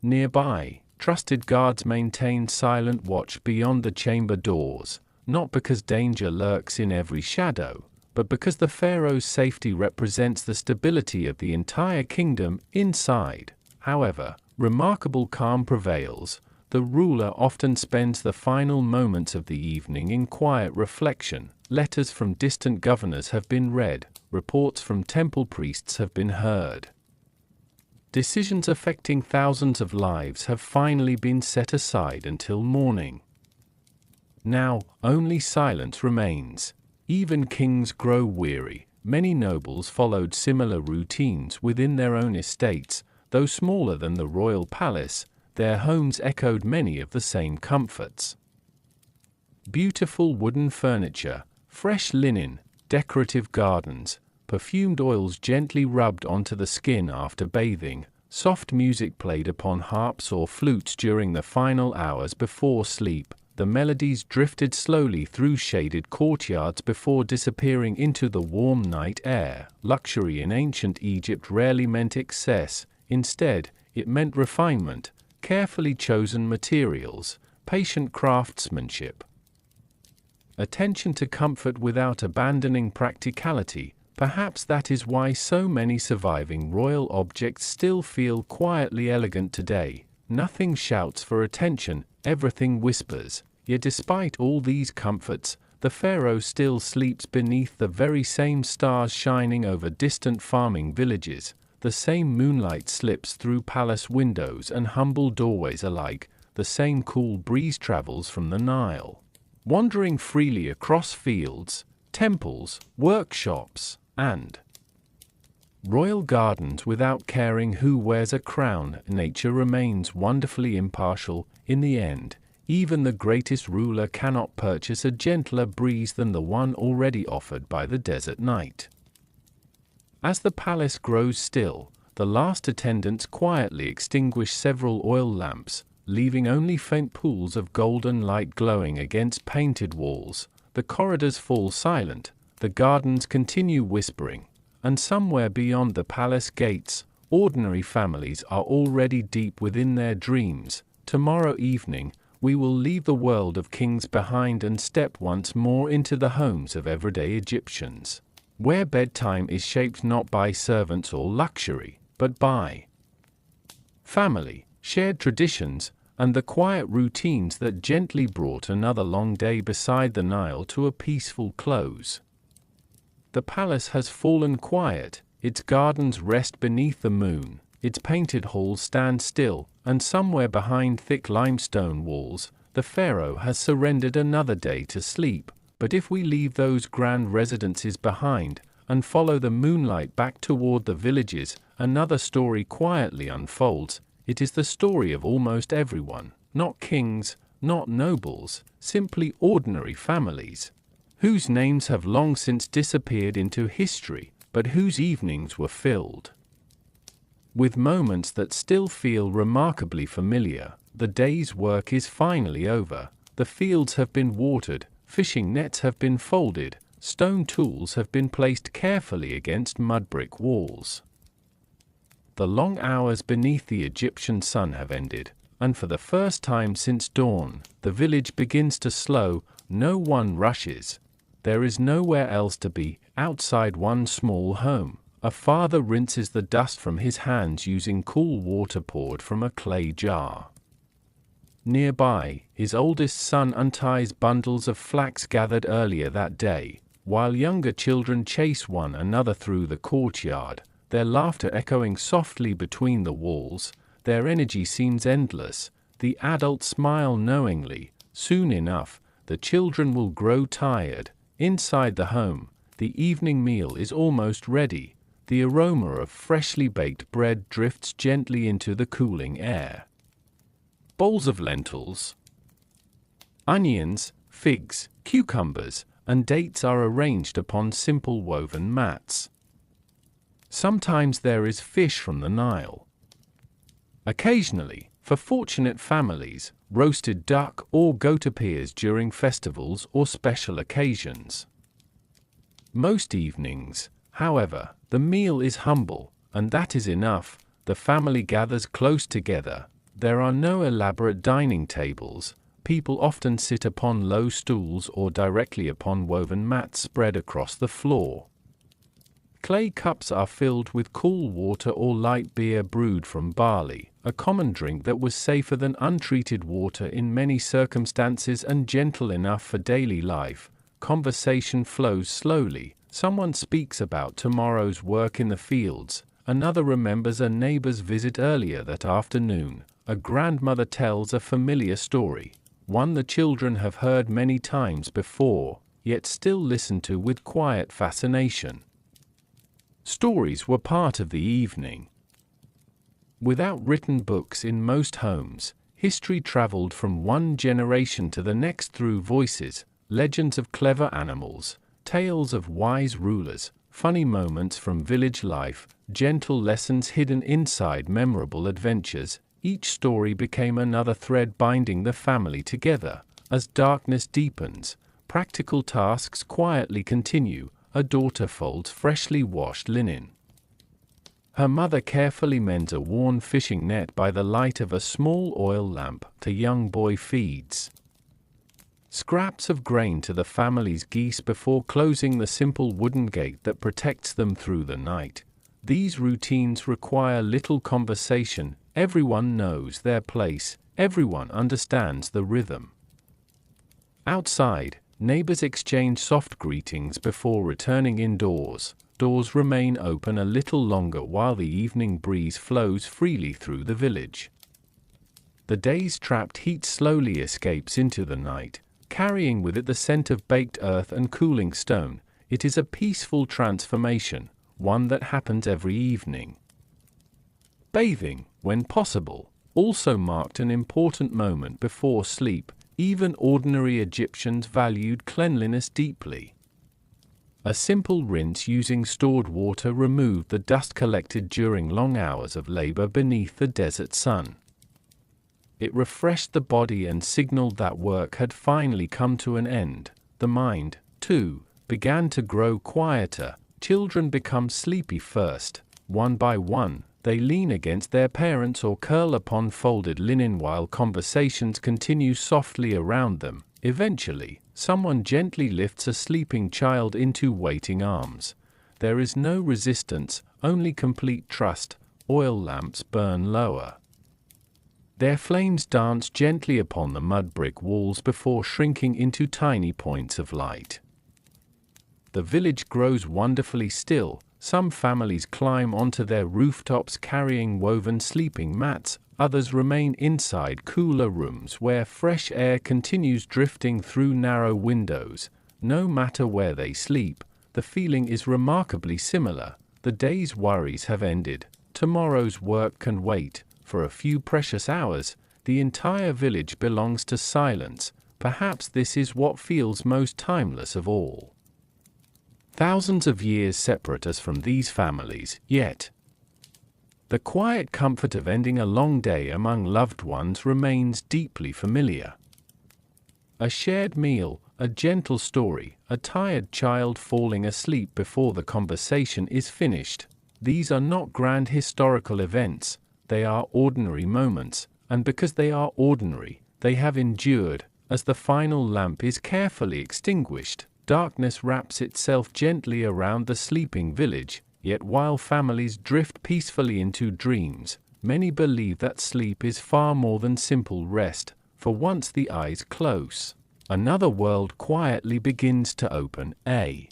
Nearby, trusted guards maintain silent watch beyond the chamber doors, not because danger lurks in every shadow, but because the pharaoh's safety represents the stability of the entire kingdom. Inside, however, remarkable calm prevails. The ruler often spends the final moments of the evening in quiet reflection. Letters from distant governors have been read, reports from temple priests have been heard. Decisions affecting thousands of lives have finally been set aside until morning. Now, only silence remains. Even kings grow weary. Many nobles followed similar routines within their own estates. Though smaller than the royal palace, their homes echoed many of the same comforts. Beautiful wooden furniture, fresh linen, decorative gardens, perfumed oils gently rubbed onto the skin after bathing, soft music played upon harps or flutes during the final hours before sleep. The melodies drifted slowly through shaded courtyards before disappearing into the warm night air. Luxury in ancient Egypt rarely meant excess. Instead, it meant refinement, carefully chosen materials, patient craftsmanship. Attention to comfort without abandoning practicality. Perhaps that is why so many surviving royal objects still feel quietly elegant today. Nothing shouts for attention, everything whispers. Yet despite all these comforts, the pharaoh still sleeps beneath the very same stars shining over distant farming villages. The same moonlight slips through palace windows and humble doorways alike. The same cool breeze travels from the Nile, wandering freely across fields, temples, workshops, and royal gardens without caring who wears a crown. Nature remains wonderfully impartial. In the end, even the greatest ruler cannot purchase a gentler breeze than the one already offered by the desert night. As the palace grows still, the last attendants quietly extinguish several oil lamps, leaving only faint pools of golden light glowing against painted walls. The corridors fall silent, the gardens continue whispering, and somewhere beyond the palace gates, ordinary families are already deep within their dreams. Tomorrow evening, we will leave the world of kings behind and step once more into the homes of everyday Egyptians, where bedtime is shaped not by servants or luxury, but by family, shared traditions, and the quiet routines that gently brought another long day beside the Nile to a peaceful close. The palace has fallen quiet, its gardens rest beneath the moon, its painted halls stand still, and somewhere behind thick limestone walls, the pharaoh has surrendered another day to sleep. But if we leave those grand residences behind, and follow the moonlight back toward the villages, another story quietly unfolds. It is the story of almost everyone, not kings, not nobles, simply ordinary families, whose names have long since disappeared into history, but whose evenings were filled with moments that still feel remarkably familiar. The day's work is finally over, the fields have been watered, fishing nets have been folded, stone tools have been placed carefully against mud brick walls. The long hours beneath the Egyptian sun have ended, and for the first time since dawn, the village begins to slow. No one rushes. There is nowhere else to be. Outside one small home, a father rinses the dust from his hands using cool water poured from a clay jar. Nearby, his oldest son unties bundles of flax gathered earlier that day, while younger children chase one another through the courtyard, their laughter echoing softly between the walls. Their energy seems endless. The adults smile knowingly. Soon enough, the children will grow tired. Inside the home, the evening meal is almost ready. The aroma of freshly baked bread drifts gently into the cooling air. Bowls of lentils, onions, figs, cucumbers, and dates are arranged upon simple woven mats. Sometimes there is fish from the Nile. Occasionally, for fortunate families, roasted duck or goat appears during festivals or special occasions. Most evenings, however, the meal is humble, and that is enough. The family gathers close together. There are no elaborate dining tables. People often sit upon low stools or directly upon woven mats spread across the floor. Clay cups are filled with cool water or light beer brewed from barley, a common drink that was safer than untreated water in many circumstances and gentle enough for daily life. Conversation flows slowly. Someone speaks about tomorrow's work in the fields. Another remembers a neighbor's visit earlier that afternoon. A grandmother tells a familiar story, one the children have heard many times before, yet still listen to with quiet fascination. Stories were part of the evening. Without written books in most homes, history traveled from one generation to the next through voices, legends of clever animals, tales of wise rulers, funny moments from village life, gentle lessons hidden inside memorable adventures. Each story became another thread binding the family together. As darkness deepens, practical tasks quietly continue. A daughter folds freshly washed linen. Her mother carefully mends a worn fishing net by the light of a small oil lamp. The young boy feeds scraps of grain to the family's geese before closing the simple wooden gate that protects them through the night. These routines require little conversation. Everyone knows their place. Everyone understands the rhythm. Outside, Neighbors exchange soft greetings before returning indoors. Doors remain open a little longer while the evening breeze flows freely through the village. The day's trapped heat slowly escapes into the night, carrying with it the scent of baked earth and cooling stone. It is a peaceful transformation, one that happens every evening. Bathing, when possible, also marked an important moment before sleep. Even ordinary Egyptians valued cleanliness deeply. A simple rinse using stored water removed the dust collected during long hours of labor beneath the desert sun. It refreshed the body and signaled that work had finally come to an end. The mind, too, began to grow quieter. Children become sleepy first. One by one, they lean against their parents or curl upon folded linen while conversations continue softly around them. Eventually, someone gently lifts a sleeping child into waiting arms. There is no resistance, only complete trust. Oil lamps burn lower. Their flames dance gently upon the mud brick walls before shrinking into tiny points of light. The village grows wonderfully still. Some families climb onto their rooftops carrying woven sleeping mats. Others remain inside cooler rooms where fresh air continues drifting through narrow windows. No matter where they sleep, the feeling is remarkably similar. The day's worries have ended. Tomorrow's work can wait. For a few precious hours, the entire village belongs to silence. Perhaps this is what feels most timeless of all. Thousands of years separate us from these families, yet the quiet comfort of ending a long day among loved ones remains deeply familiar. A shared meal, a gentle story, a tired child falling asleep before the conversation is finished. These are not grand historical events, they are ordinary moments, and because they are ordinary, they have endured. As the final lamp is carefully extinguished, darkness wraps itself gently around the sleeping village. Yet while families drift peacefully into dreams, many believe that sleep is far more than simple rest, for once the eyes close, another world quietly begins to open, a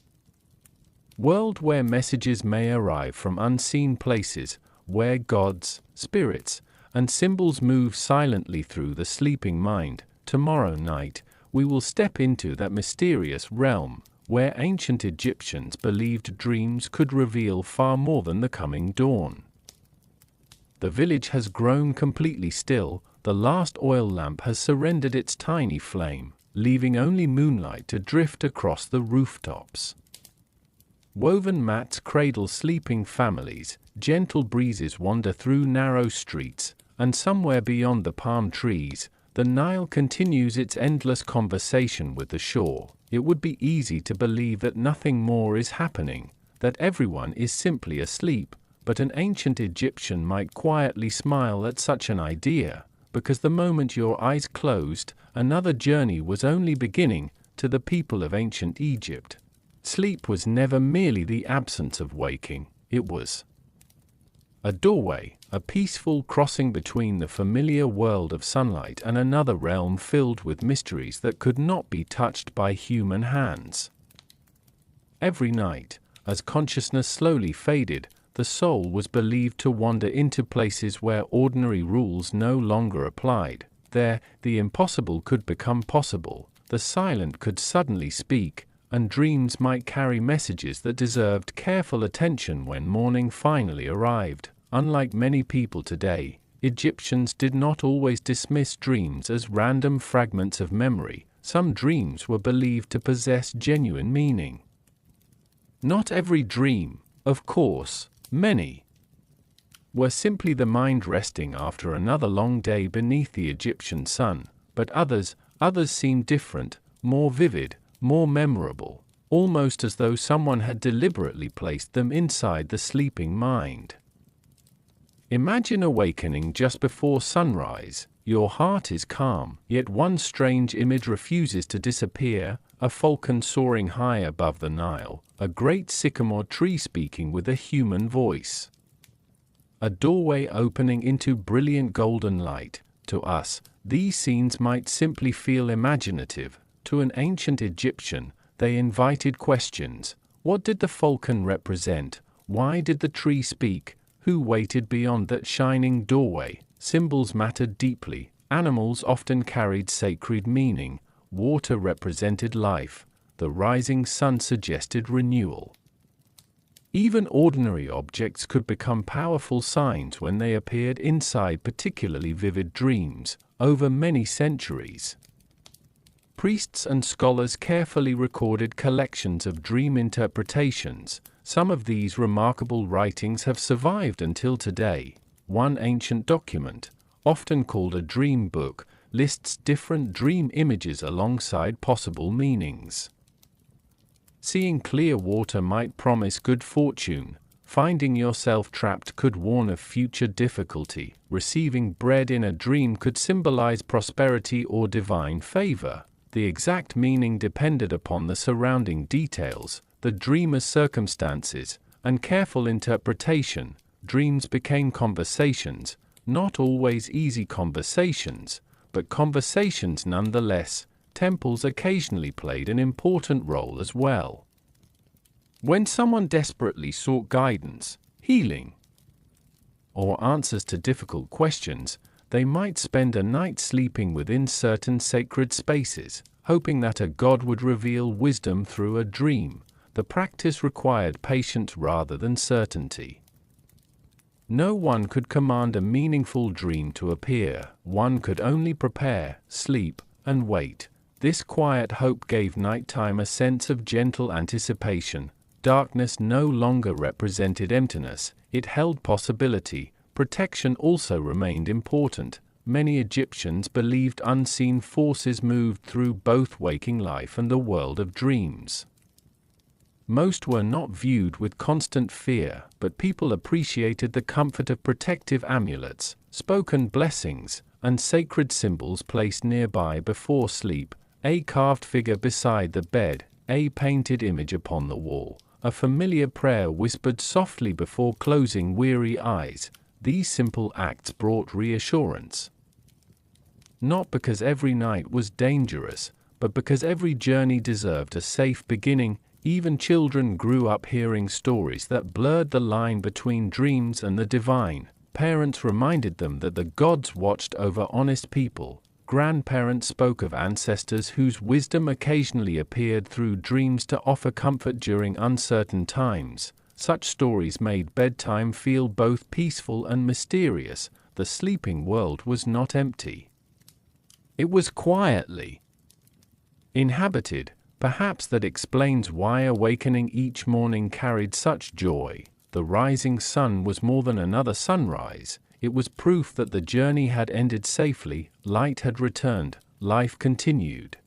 world where messages may arrive from unseen places, where gods, spirits, and symbols move silently through the sleeping mind. Tomorrow night, we will step into that mysterious realm, where ancient Egyptians believed dreams could reveal far more than the coming dawn. The village has grown completely still. The last oil lamp has surrendered its tiny flame, leaving only moonlight to drift across the rooftops. Woven mats cradle sleeping families, gentle breezes wander through narrow streets, and somewhere beyond the palm trees, the Nile continues its endless conversation with the shore. It would be easy to believe that nothing more is happening, that everyone is simply asleep, but an ancient Egyptian might quietly smile at such an idea, because the moment your eyes closed, another journey was only beginning. To the people of ancient Egypt, sleep was never merely the absence of waking, it was a doorway, a peaceful crossing between the familiar world of sunlight and another realm filled with mysteries that could not be touched by human hands. Every night, as consciousness slowly faded, the soul was believed to wander into places where ordinary rules no longer applied. There, the impossible could become possible, the silent could suddenly speak, and dreams might carry messages that deserved careful attention when morning finally arrived. Unlike many people today, Egyptians did not always dismiss dreams as random fragments of memory. Some dreams were believed to possess genuine meaning. Not every dream, of course. Many were simply the mind resting after another long day beneath the Egyptian sun, but others seemed different, more vivid, more memorable, almost as though someone had deliberately placed them inside the sleeping mind. Imagine awakening just before sunrise. Your heart is calm, yet one strange image refuses to disappear: a falcon soaring high above the Nile, a great sycamore tree speaking with a human voice, a doorway opening into brilliant golden light. To us, these scenes might simply feel imaginative. To an ancient Egyptian, they invited questions. What did the falcon represent? Why did the tree speak? Who waited beyond that shining doorway? Symbols mattered deeply. Animals often carried sacred meaning. Water represented life. The rising sun suggested renewal. Even ordinary objects could become powerful signs when they appeared inside particularly vivid dreams. Over many centuries, priests and scholars carefully recorded collections of dream interpretations. Some of these remarkable writings have survived until today. One ancient document, often called a dream book, lists different dream images alongside possible meanings. Seeing clear water might promise good fortune. Finding yourself trapped could warn of future difficulty. Receiving bread in a dream could symbolize prosperity or divine favor. The exact meaning depended upon the surrounding details, the dreamer's circumstances, and careful interpretation. Dreams became conversations, not always easy conversations, but conversations nonetheless. Temples occasionally played an important role as well. When someone desperately sought guidance, healing, or answers to difficult questions, they might spend a night sleeping within certain sacred spaces, hoping that a god would reveal wisdom through a dream. The practice required patience rather than certainty. No one could command a meaningful dream to appear. One could only prepare, sleep, and wait. This quiet hope gave nighttime a sense of gentle anticipation. Darkness no longer represented emptiness, it held possibility. Protection also remained important. Many Egyptians believed unseen forces moved through both waking life and the world of dreams. Most were not viewed with constant fear, but people appreciated the comfort of protective amulets, spoken blessings, and sacred symbols placed nearby before sleep. A carved figure beside the bed, a painted image upon the wall, a familiar prayer whispered softly before closing weary eyes. These simple acts brought reassurance. Not because every night was dangerous, but because every journey deserved a safe beginning. Even children grew up hearing stories that blurred the line between dreams and the divine. Parents reminded them that the gods watched over honest people. Grandparents spoke of ancestors whose wisdom occasionally appeared through dreams to offer comfort during uncertain times. Such stories made bedtime feel both peaceful and mysterious. The sleeping world was not empty. It was quietly inhabited. Perhaps that explains why awakening each morning carried such joy. The rising sun was more than another sunrise. It was proof that the journey had ended safely, light had returned, life continued.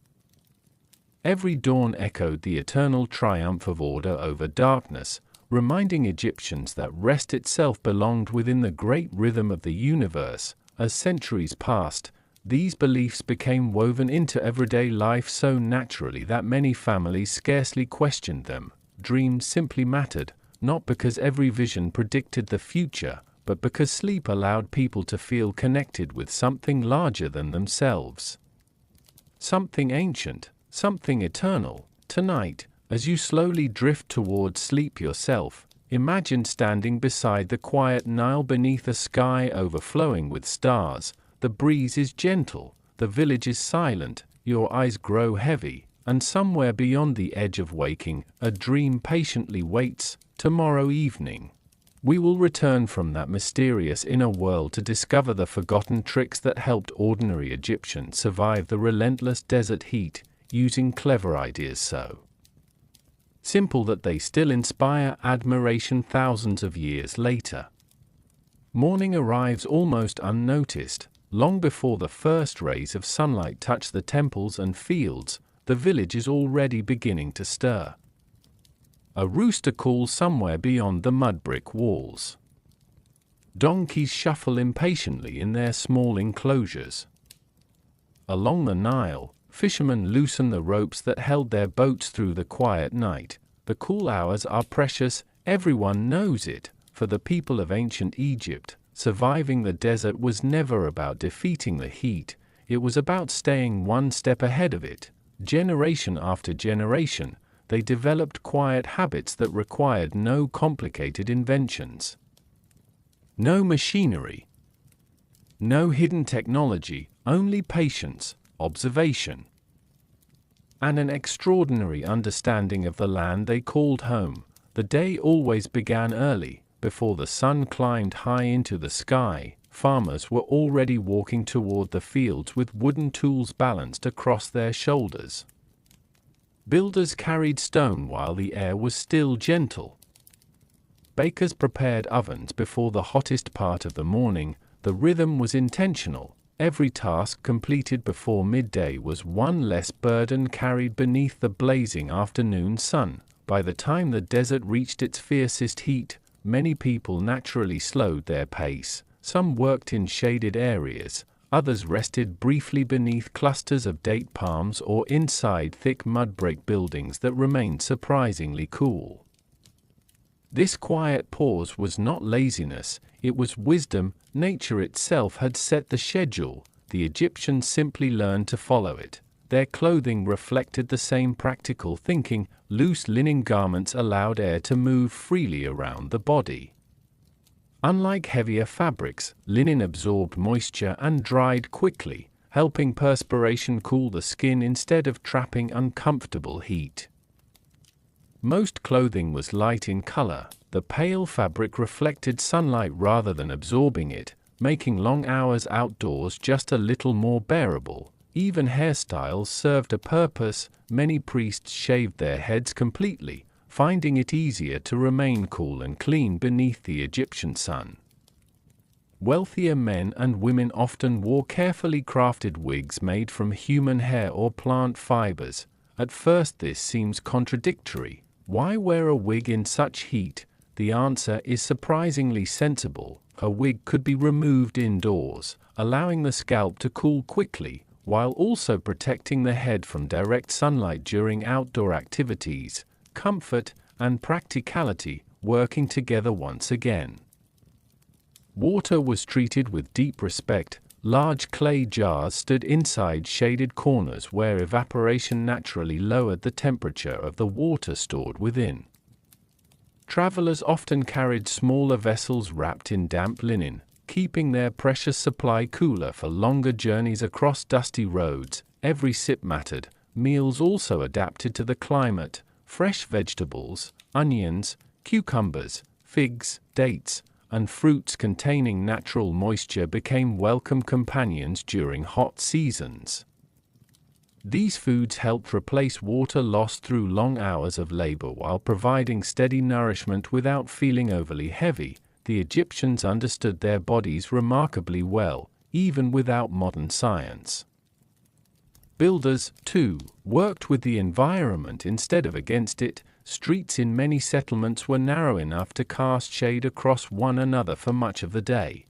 Every dawn echoed the eternal triumph of order over darkness, reminding Egyptians that rest itself belonged within the great rhythm of the universe. As centuries passed, these beliefs became woven into everyday life so naturally that many families scarcely questioned them. Dreams simply mattered, not because every vision predicted the future, but because sleep allowed people to feel connected with something larger than themselves. Something ancient, something eternal. Tonight, as you slowly drift towards sleep yourself, imagine standing beside the quiet Nile beneath a sky overflowing with stars. The breeze is gentle, the village is silent, your eyes grow heavy, and somewhere beyond the edge of waking, a dream patiently waits. Tomorrow evening, we will return from that mysterious inner world to discover the forgotten tricks that helped ordinary Egyptians survive the relentless desert heat, using clever ideas so simple that they still inspire admiration thousands of years later. Morning arrives almost unnoticed. Long before the first rays of sunlight touch the temples and fields, the village is already beginning to stir. A rooster calls somewhere beyond the mud-brick walls. Donkeys shuffle impatiently in their small enclosures. Along the Nile, fishermen loosen the ropes that held their boats through the quiet night. The cool hours are precious, everyone knows it. For the people of ancient Egypt, surviving the desert was never about defeating the heat, it was about staying one step ahead of it. Generation after generation, they developed quiet habits that required no complicated inventions. No machinery. No hidden technology, only patience, observation, and an extraordinary understanding of the land they called home. The day always began early. Before the sun climbed high into the sky, farmers were already walking toward the fields with wooden tools balanced across their shoulders. Builders carried stone while the air was still gentle. Bakers prepared ovens before the hottest part of the morning. The rhythm was intentional. Every task completed before midday was one less burden carried beneath the blazing afternoon sun. By the time the desert reached its fiercest heat, many people naturally slowed their pace. Some worked in shaded areas, others rested briefly beneath clusters of date palms or inside thick mud brick buildings that remained surprisingly cool. This quiet pause was not laziness, it was wisdom. Nature itself had set the schedule, the Egyptians simply learned to follow it. Their clothing reflected the same practical thinking. Loose linen garments allowed air to move freely around the body. Unlike heavier fabrics, linen absorbed moisture and dried quickly, helping perspiration cool the skin instead of trapping uncomfortable heat. Most clothing was light in color. The pale fabric reflected sunlight rather than absorbing it, making long hours outdoors just a little more bearable. Even hairstyles served a purpose. Many priests shaved their heads completely, finding it easier to remain cool and clean beneath the Egyptian sun. Wealthier men and women often wore carefully crafted wigs made from human hair or plant fibers. At first this seems contradictory. Why wear a wig in such heat? The answer is surprisingly sensible. A wig could be removed indoors, allowing the scalp to cool quickly, while also protecting the head from direct sunlight during outdoor activities. Comfort and practicality working together once again. Water was treated with deep respect. Large clay jars stood inside shaded corners where evaporation naturally lowered the temperature of the water stored within. Travelers often carried smaller vessels wrapped in damp linen, keeping their precious supply cooler for longer journeys across dusty roads. Every sip mattered. Meals also adapted to the climate. Fresh vegetables, onions, cucumbers, figs, dates, and fruits containing natural moisture became welcome companions during hot seasons. These foods helped replace water lost through long hours of labor while providing steady nourishment without feeling overly heavy. The Egyptians understood their bodies remarkably well, even without modern science. Builders, too, worked with the environment instead of against it. Streets in many settlements were narrow enough to cast shade across one another for much of the day.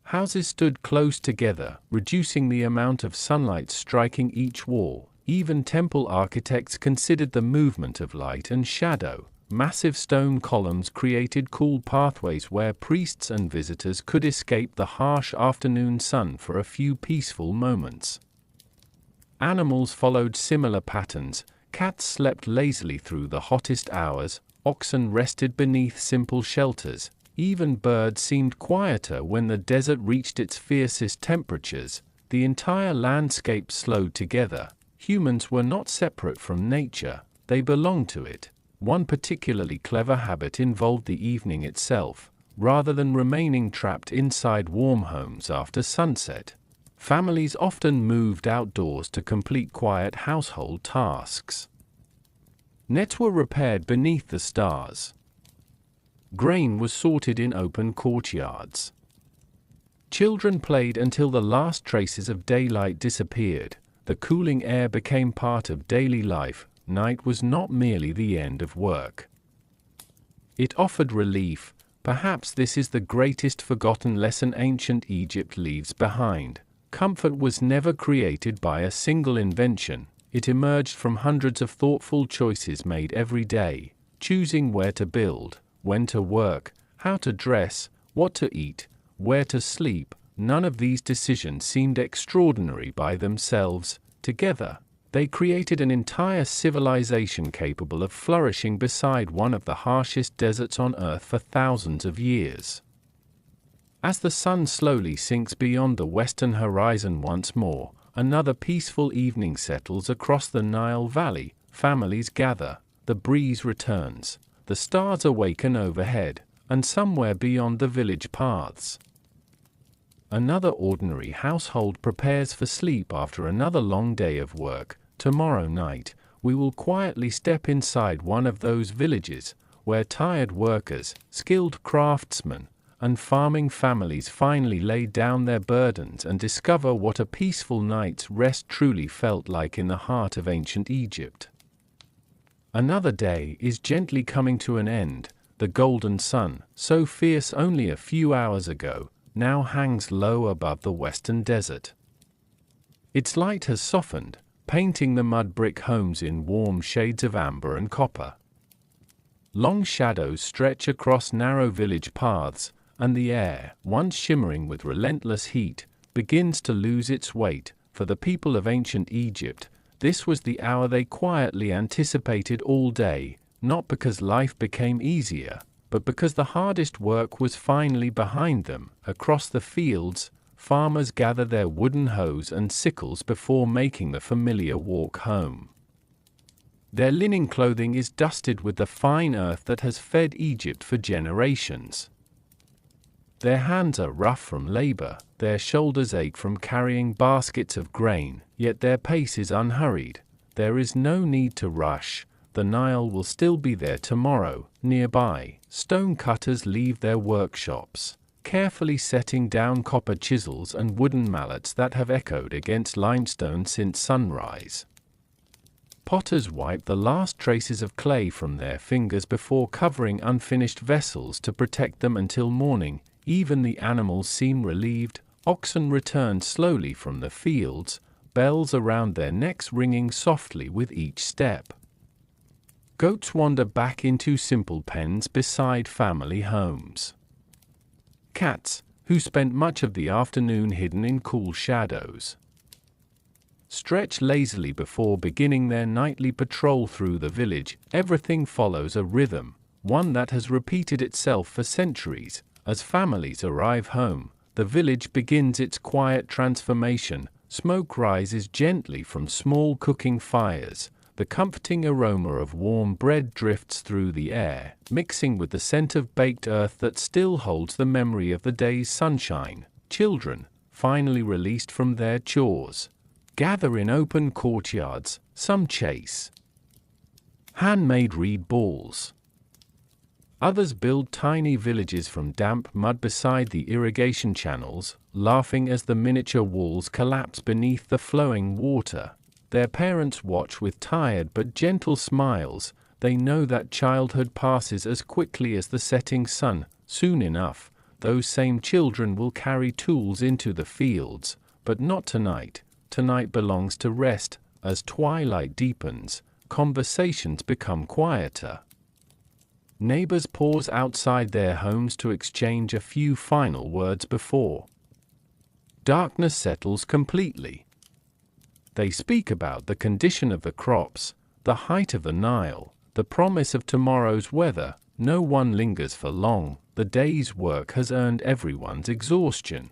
Houses stood close together, reducing the amount of sunlight striking each wall. Even temple architects considered the movement of light and shadow. Massive stone columns created cool pathways where priests and visitors could escape the harsh afternoon sun for a few peaceful moments. Animals followed similar patterns. Cats slept lazily through the hottest hours, oxen rested beneath simple shelters. Even birds seemed quieter when the desert reached its fiercest temperatures. The entire landscape slowed together. Humans were not separate from nature, they belonged to it. One particularly clever habit involved the evening itself. Rather than remaining trapped inside warm homes after sunset, families often moved outdoors to complete quiet household tasks. Nets were repaired beneath the stars. Grain was sorted in open courtyards. Children played until the last traces of daylight disappeared. The cooling air became part of daily life. Night was not merely the end of work. It offered relief. Perhaps this is the greatest forgotten lesson ancient Egypt leaves behind. Comfort was never created by a single invention. It emerged from hundreds of thoughtful choices made every day, choosing where to build, when to work, how to dress, what to eat, where to sleep. None of these decisions seemed extraordinary by themselves. Together, They created an entire civilization capable of flourishing beside one of the harshest deserts on Earth for thousands of years. As the sun slowly sinks beyond the western horizon once more, another peaceful evening settles across the Nile Valley. Families gather, the breeze returns, the stars awaken overhead, and somewhere beyond the village paths, another ordinary household prepares for sleep after another long day of work. Tomorrow night, we will quietly step inside one of those villages, where tired workers, skilled craftsmen, and farming families finally lay down their burdens and discover what a peaceful night's rest truly felt like in the heart of ancient Egypt. Another day is gently coming to an end. The golden sun, so fierce only a few hours ago, now hangs low above the western desert. Its light has softened, painting the mud brick homes in warm shades of amber and copper. Long shadows stretch across narrow village paths, and the air, once shimmering with relentless heat, begins to lose its weight. For the people of ancient Egypt, this was the hour they quietly anticipated all day, not because life became easier, but because the hardest work was finally behind them. Across the fields, farmers gather their wooden hoes and sickles before making the familiar walk home. Their linen clothing is dusted with the fine earth that has fed Egypt for generations. Their hands are rough from labor, their shoulders ache from carrying baskets of grain, yet their pace is unhurried. There is no need to rush. The Nile will still be there tomorrow. Nearby, stone cutters leave their workshops, carefully setting down copper chisels and wooden mallets that have echoed against limestone since sunrise. Potters wipe the last traces of clay from their fingers before covering unfinished vessels to protect them until morning. Even the animals seem relieved. Oxen return slowly from the fields, bells around their necks ringing softly with each step. Goats wander back into simple pens beside family homes. Cats, who spent much of the afternoon hidden in cool shadows, stretch lazily before beginning their nightly patrol through the village. Everything follows a rhythm, one that has repeated itself for centuries. As families arrive home, the village begins its quiet transformation. Smoke rises gently from small cooking fires. The comforting aroma of warm bread drifts through the air, mixing with the scent of baked earth that still holds the memory of the day's sunshine. Children, finally released from their chores, gather in open courtyards. Some chase handmade reed balls. Others build tiny villages from damp mud beside the irrigation channels, laughing as the miniature walls collapse beneath the flowing water. Their parents watch with tired but gentle smiles. They know that childhood passes as quickly as the setting sun. Soon enough, those same children will carry tools into the fields, but not tonight. Tonight belongs to rest. As twilight deepens, conversations become quieter. Neighbors pause outside their homes to exchange a few final words before darkness settles completely. They speak about the condition of the crops, the height of the Nile, the promise of tomorrow's weather. No one lingers for long. The day's work has earned everyone's exhaustion.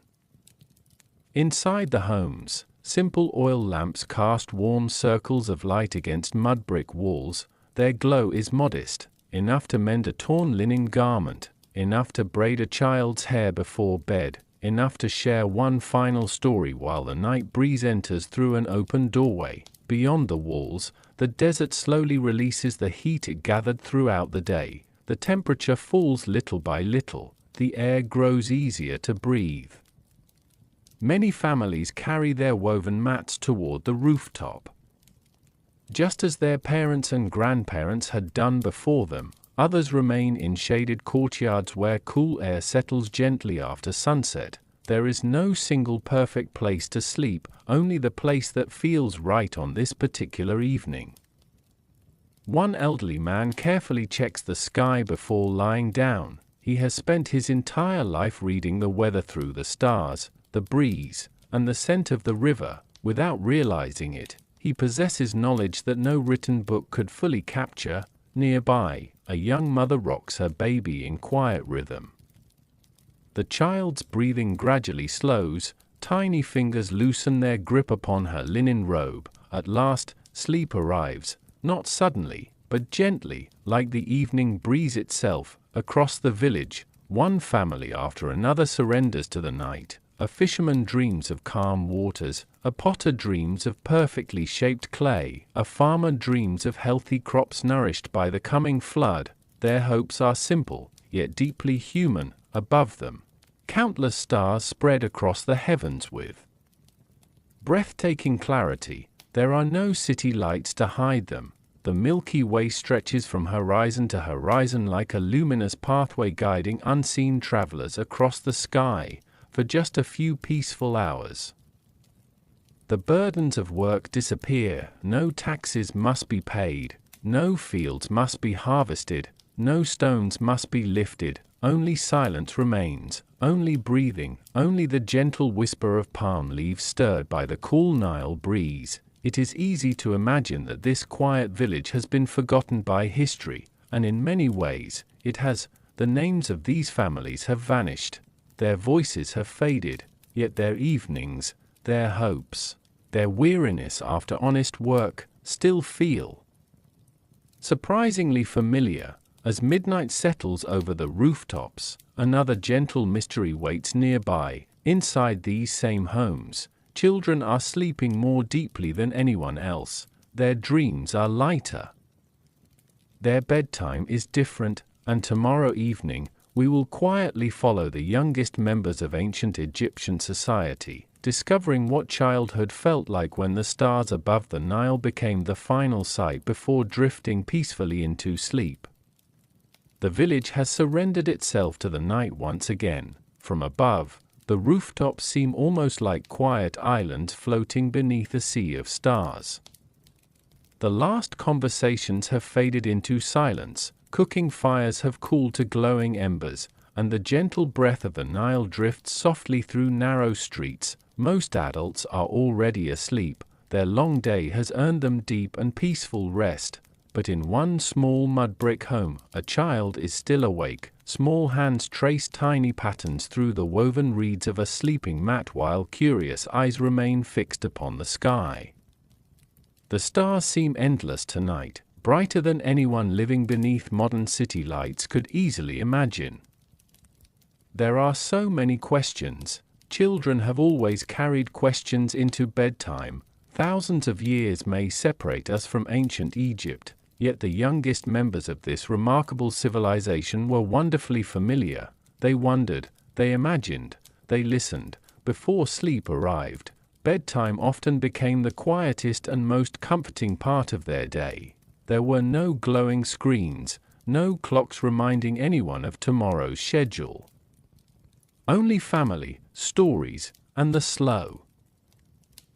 Inside the homes, simple oil lamps cast warm circles of light against mud brick walls. Their glow is modest, enough to mend a torn linen garment, enough to braid a child's hair before bed, enough to share one final story while the night breeze enters through an open doorway. Beyond the walls, the desert slowly releases the heat it gathered throughout the day. The temperature falls little by little. The air grows easier to breathe. Many families carry their woven mats toward the rooftop. Just as their parents and grandparents had done before them, others remain in shaded courtyards where cool air settles gently after sunset. There is no single perfect place to sleep, only the place that feels right on this particular evening. One elderly man carefully checks the sky before lying down. He has spent his entire life reading the weather through the stars, the breeze, and the scent of the river. Without realizing it, He possesses knowledge that no written book could fully capture. Nearby, a young mother rocks her baby in quiet rhythm. The child's breathing gradually slows, tiny fingers loosen their grip upon her linen robe. At last, sleep arrives, not suddenly, but gently, like the evening breeze itself. Across the village, one family after another surrenders to the night. A fisherman dreams of calm waters, a potter dreams of perfectly shaped clay, a farmer dreams of healthy crops nourished by the coming flood. Their hopes are simple, yet deeply human. Above them, countless stars spread across the heavens with breathtaking clarity. There are no city lights to hide them. The Milky Way stretches from horizon to horizon like a luminous pathway guiding unseen travelers across the sky for just a few peaceful hours. The burdens of work disappear. No taxes must be paid, no fields must be harvested, no stones must be lifted. Only silence remains, only breathing, only the gentle whisper of palm leaves stirred by the cool Nile breeze. It is easy to imagine that this quiet village has been forgotten by history, and in many ways, it has. The names of these families have vanished. Their voices have faded, yet their evenings, their hopes, their weariness after honest work, still feel surprisingly familiar. As midnight settles over the rooftops, another gentle mystery waits nearby. Inside these same homes, children are sleeping more deeply than anyone else. Their dreams are lighter. Their bedtime is different, and tomorrow evening, we will quietly follow the youngest members of ancient Egyptian society, discovering what childhood felt like when the stars above the Nile became the final sight before drifting peacefully into sleep. The village has surrendered itself to the night once again. From above, the rooftops seem almost like quiet islands floating beneath a sea of stars. The last conversations have faded into silence, cooking fires have cooled to glowing embers, and the gentle breath of the Nile drifts softly through narrow streets. Most adults are already asleep. Their long day has earned them deep and peaceful rest. But in one small mud brick home, a child is still awake. Small hands trace tiny patterns through the woven reeds of a sleeping mat while curious eyes remain fixed upon the sky. The stars seem endless tonight, brighter than anyone living beneath modern city lights could easily imagine. There are so many questions. Children have always carried questions into bedtime. Thousands of years may separate us from ancient Egypt. Yet the youngest members of this remarkable civilization were wonderfully familiar. They wondered, they imagined, they listened. Before sleep arrived, bedtime often became the quietest and most comforting part of their day. There were no glowing screens, no clocks reminding anyone of tomorrow's schedule. Only family, stories, and the slow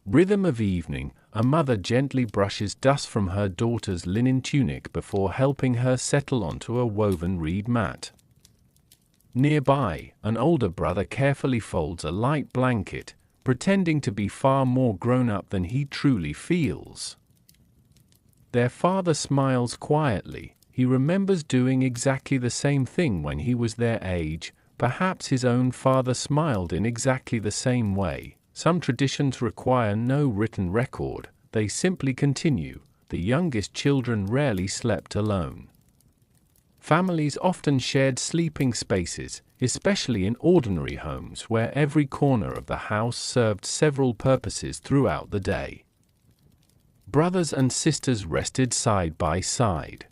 rhythm of evening. A mother gently brushes dust from her daughter's linen tunic before helping her settle onto a woven reed mat. Nearby, an older brother carefully folds a light blanket, pretending to be far more grown up than he truly feels. Their father smiles quietly. He remembers doing exactly the same thing when he was their age. Perhaps his own father smiled in exactly the same way. Some traditions require no written record, they simply continue. The youngest children rarely slept alone. Families often shared sleeping spaces, especially in ordinary homes where every corner of the house served several purposes throughout the day. Brothers and sisters rested side by side.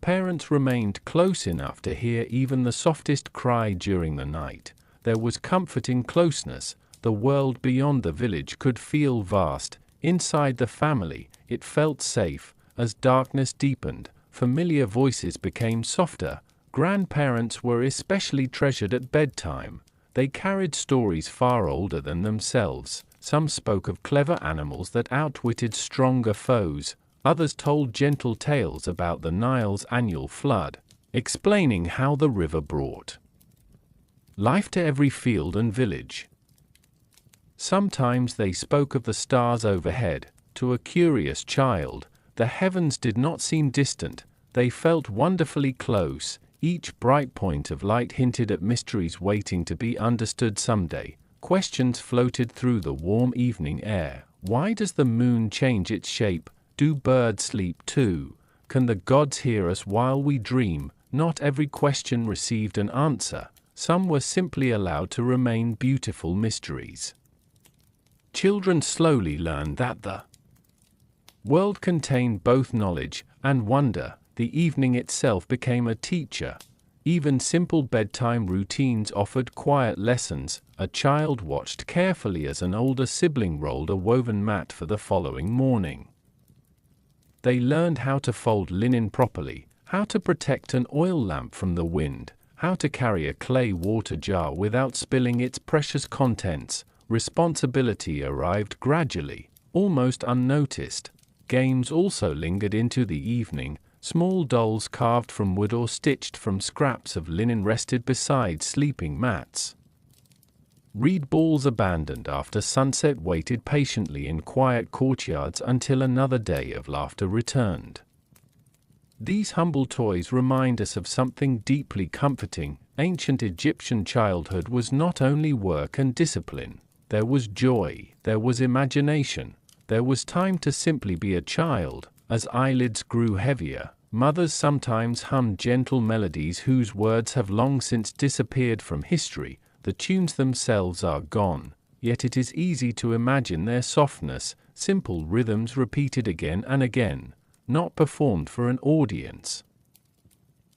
Parents remained close enough to hear even the softest cry during the night. There was comfort in closeness. The world beyond the village could feel vast. Inside the family, it felt safe. As darkness deepened, familiar voices became softer. Grandparents were especially treasured at bedtime. They carried stories far older than themselves. Some spoke of clever animals that outwitted stronger foes. Others told gentle tales about the Nile's annual flood, explaining how the river brought life to every field and village. Sometimes they spoke of the stars overhead, To a curious child, the heavens did not seem distant, they felt wonderfully close. Each bright point of light hinted at mysteries waiting to be understood someday. Questions floated through the warm evening air. Why does the moon change its shape? Do birds sleep too? Can the gods hear us while we dream? Not every question received an answer. Some were simply allowed to remain beautiful mysteries. Children slowly learned that the world contained both knowledge and wonder. The evening itself became a teacher. Even simple bedtime routines offered quiet lessons. A child watched carefully as an older sibling rolled a woven mat for the following morning. They learned how to fold linen properly, how to protect an oil lamp from the wind, how to carry a clay water jar without spilling its precious contents. Responsibility arrived gradually, almost unnoticed. Games also lingered into the evening. Small dolls carved from wood or stitched from scraps of linen rested beside sleeping mats. Reed balls abandoned after sunset waited patiently in quiet courtyards until another day of laughter returned. These humble toys remind us of something deeply comforting. Ancient Egyptian childhood was not only work and discipline. There was joy, there was imagination, there was time to simply be a child. As eyelids grew heavier, mothers sometimes hummed gentle melodies whose words have long since disappeared from history. The tunes themselves are gone, yet it is easy to imagine their softness, simple rhythms repeated again and again, not performed for an audience,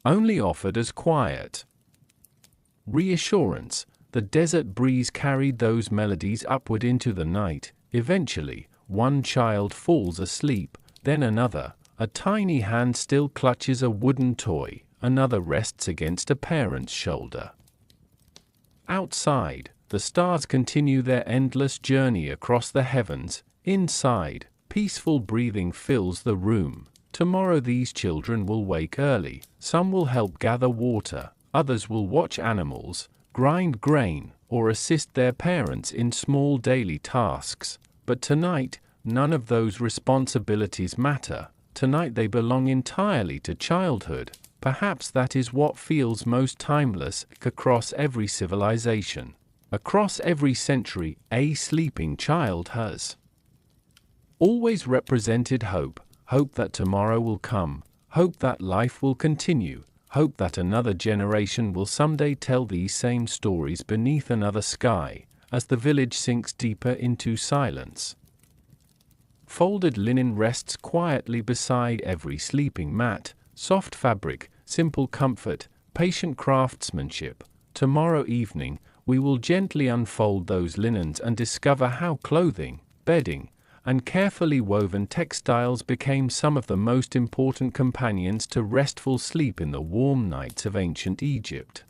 only offered as quiet reassurance. The desert breeze carried those melodies upward into the night. Eventually, one child falls asleep, then another. A tiny hand still clutches a wooden toy, another rests against a parent's shoulder. Outside, the stars continue their endless journey across the heavens. Inside, peaceful breathing fills the room. Tomorrow these children will wake early. Some will help gather water, others will watch animals, grind grain, or assist their parents in small daily tasks. But tonight, none of those responsibilities matter. Tonight they belong entirely to childhood. Perhaps that is what feels most timeless. Across every civilization, across every century, a sleeping child has always represented hope. Hope that tomorrow will come, hope that life will continue, hope that another generation will someday tell these same stories beneath another sky. As the village sinks deeper into silence, folded linen rests quietly beside every sleeping mat. Soft fabric, simple comfort, patient craftsmanship. Tomorrow evening, we will gently unfold those linens and discover how clothing, bedding, and carefully woven textiles became some of the most important companions to restful sleep in the warm nights of ancient Egypt.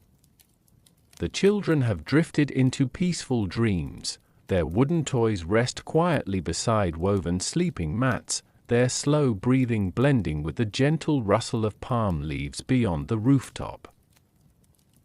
The children have drifted into peaceful dreams. Their wooden toys rest quietly beside woven sleeping mats, their slow breathing blending with the gentle rustle of palm leaves beyond the rooftop.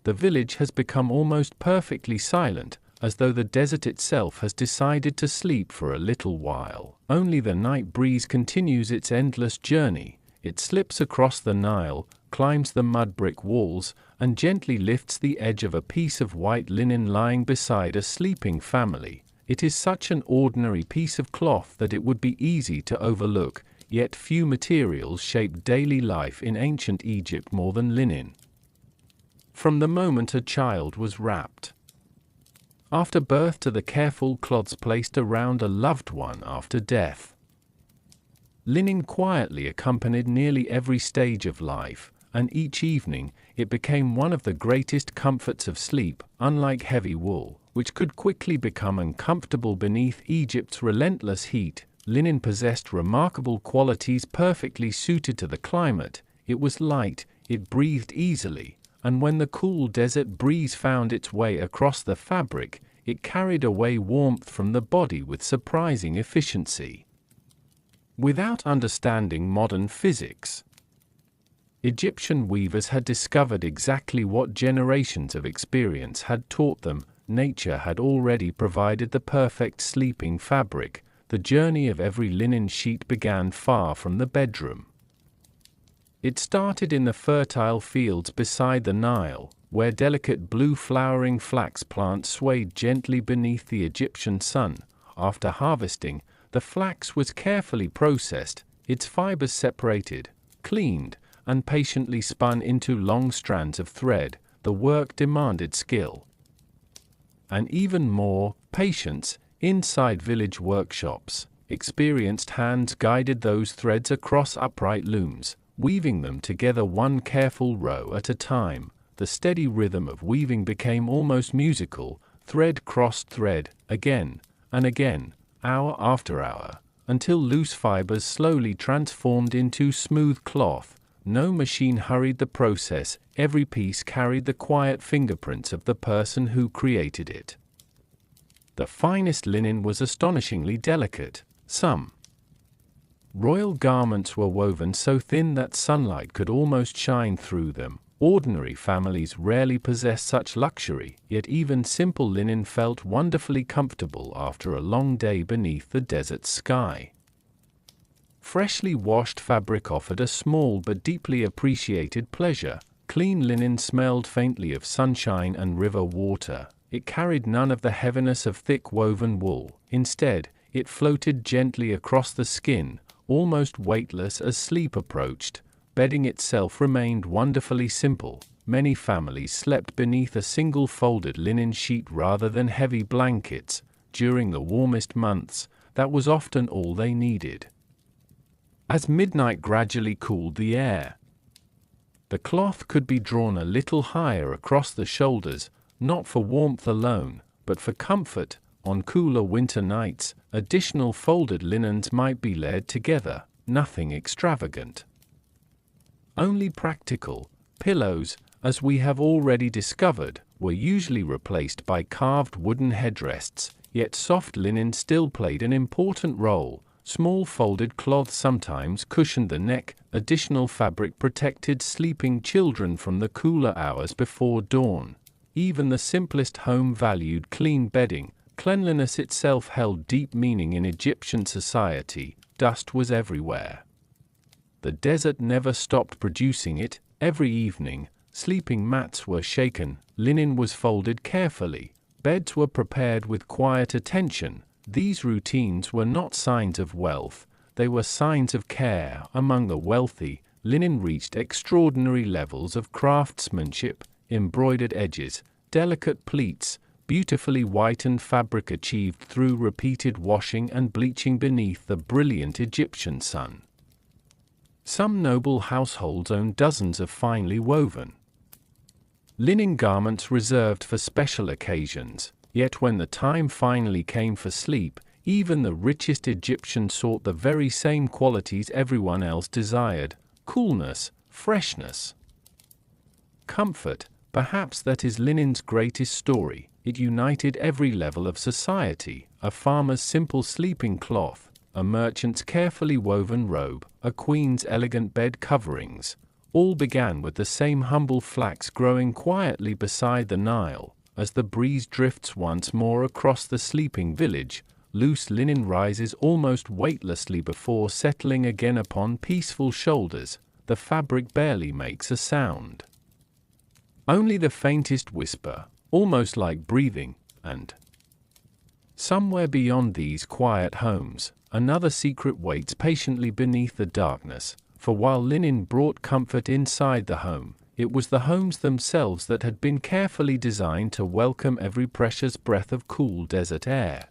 The village has become almost perfectly silent, as though the desert itself has decided to sleep for a little while. Only the night breeze continues its endless journey. It slips across the Nile, climbs the mud brick walls, and gently lifts the edge of a piece of white linen lying beside a sleeping family. It is such an ordinary piece of cloth that it would be easy to overlook, yet few materials shaped daily life in ancient Egypt more than linen. From the moment a child was wrapped after birth to the careful cloths placed around a loved one after death, linen quietly accompanied nearly every stage of life, and each evening it became one of the greatest comforts of sleep. Unlike heavy wool, which could quickly become uncomfortable beneath Egypt's relentless heat, linen possessed remarkable qualities perfectly suited to the climate. It was light, it breathed easily, and when the cool desert breeze found its way across the fabric, it carried away warmth from the body with surprising efficiency. Without understanding modern physics, Egyptian weavers had discovered exactly what generations of experience had taught them. Nature had already provided the perfect sleeping fabric. the journey of every linen sheet began far from the bedroom. It started in the fertile fields beside the Nile, where delicate blue-flowering flax plants swayed gently beneath the Egyptian sun. After harvesting, the flax was carefully processed, its fibers separated, cleaned, and patiently spun into long strands of thread. The work demanded skill and even more patience. Inside village workshops, experienced hands guided those threads across upright looms, weaving them together one careful row at a time. The steady rhythm of weaving became almost musical. Thread crossed thread, again and again, hour after hour, until loose fibers slowly transformed into smooth cloth. No machine hurried the process. Every piece carried the quiet fingerprints of the person who created it. The finest linen was astonishingly delicate. Some royal garments were woven so thin that sunlight could almost shine through them. Ordinary families rarely possess such luxury, yet even simple linen felt wonderfully comfortable after a long day beneath the desert sky. Freshly washed fabric offered a small but deeply appreciated pleasure. Clean linen smelled faintly of sunshine and river water. It carried none of the heaviness of thick woven wool. Instead, it floated gently across the skin, almost weightless as sleep approached. Bedding itself remained wonderfully simple. Many families slept beneath a single folded linen sheet rather than heavy blankets. During the warmest months, that was often all they needed. As midnight gradually cooled the air, the cloth could be drawn a little higher across the shoulders, not for warmth alone, but for comfort. On cooler winter nights, additional folded linens might be layered together, nothing extravagant. Only practical. Pillows, as we have already discovered, were usually replaced by carved wooden headrests, yet soft linen still played an important role. Small folded cloths sometimes cushioned the neck. Additional fabric protected sleeping children from the cooler hours before dawn. Even the simplest home valued clean bedding. Cleanliness itself held deep meaning in Egyptian society. Dust was everywhere. The desert never stopped producing it. Every evening, sleeping mats were shaken, linen was folded carefully, beds were prepared with quiet attention. These routines were not signs of wealth, they were signs of care. Among the wealthy, linen reached extraordinary levels of craftsmanship. Embroidered edges, delicate pleats, beautifully whitened fabric achieved through repeated washing and bleaching beneath the brilliant Egyptian sun. Some noble households owned dozens of finely woven linen garments reserved for special occasions. Yet when the time finally came for sleep, even the richest Egyptian sought the very same qualities everyone else desired: coolness, freshness, comfort. Perhaps that is linen's greatest story. It united every level of society: a farmer's simple sleeping cloth, a merchant's carefully woven robe, a queen's elegant bed coverings. All began with the same humble flax growing quietly beside the Nile. As the breeze drifts once more across the sleeping village, loose linen rises almost weightlessly before settling again upon peaceful shoulders. The fabric barely makes a sound. Only the faintest whisper, almost like breathing, and somewhere beyond these quiet homes, another secret waits patiently beneath the darkness. For while linen brought comfort inside the home, it was the homes themselves that had been carefully designed to welcome every precious breath of cool desert air.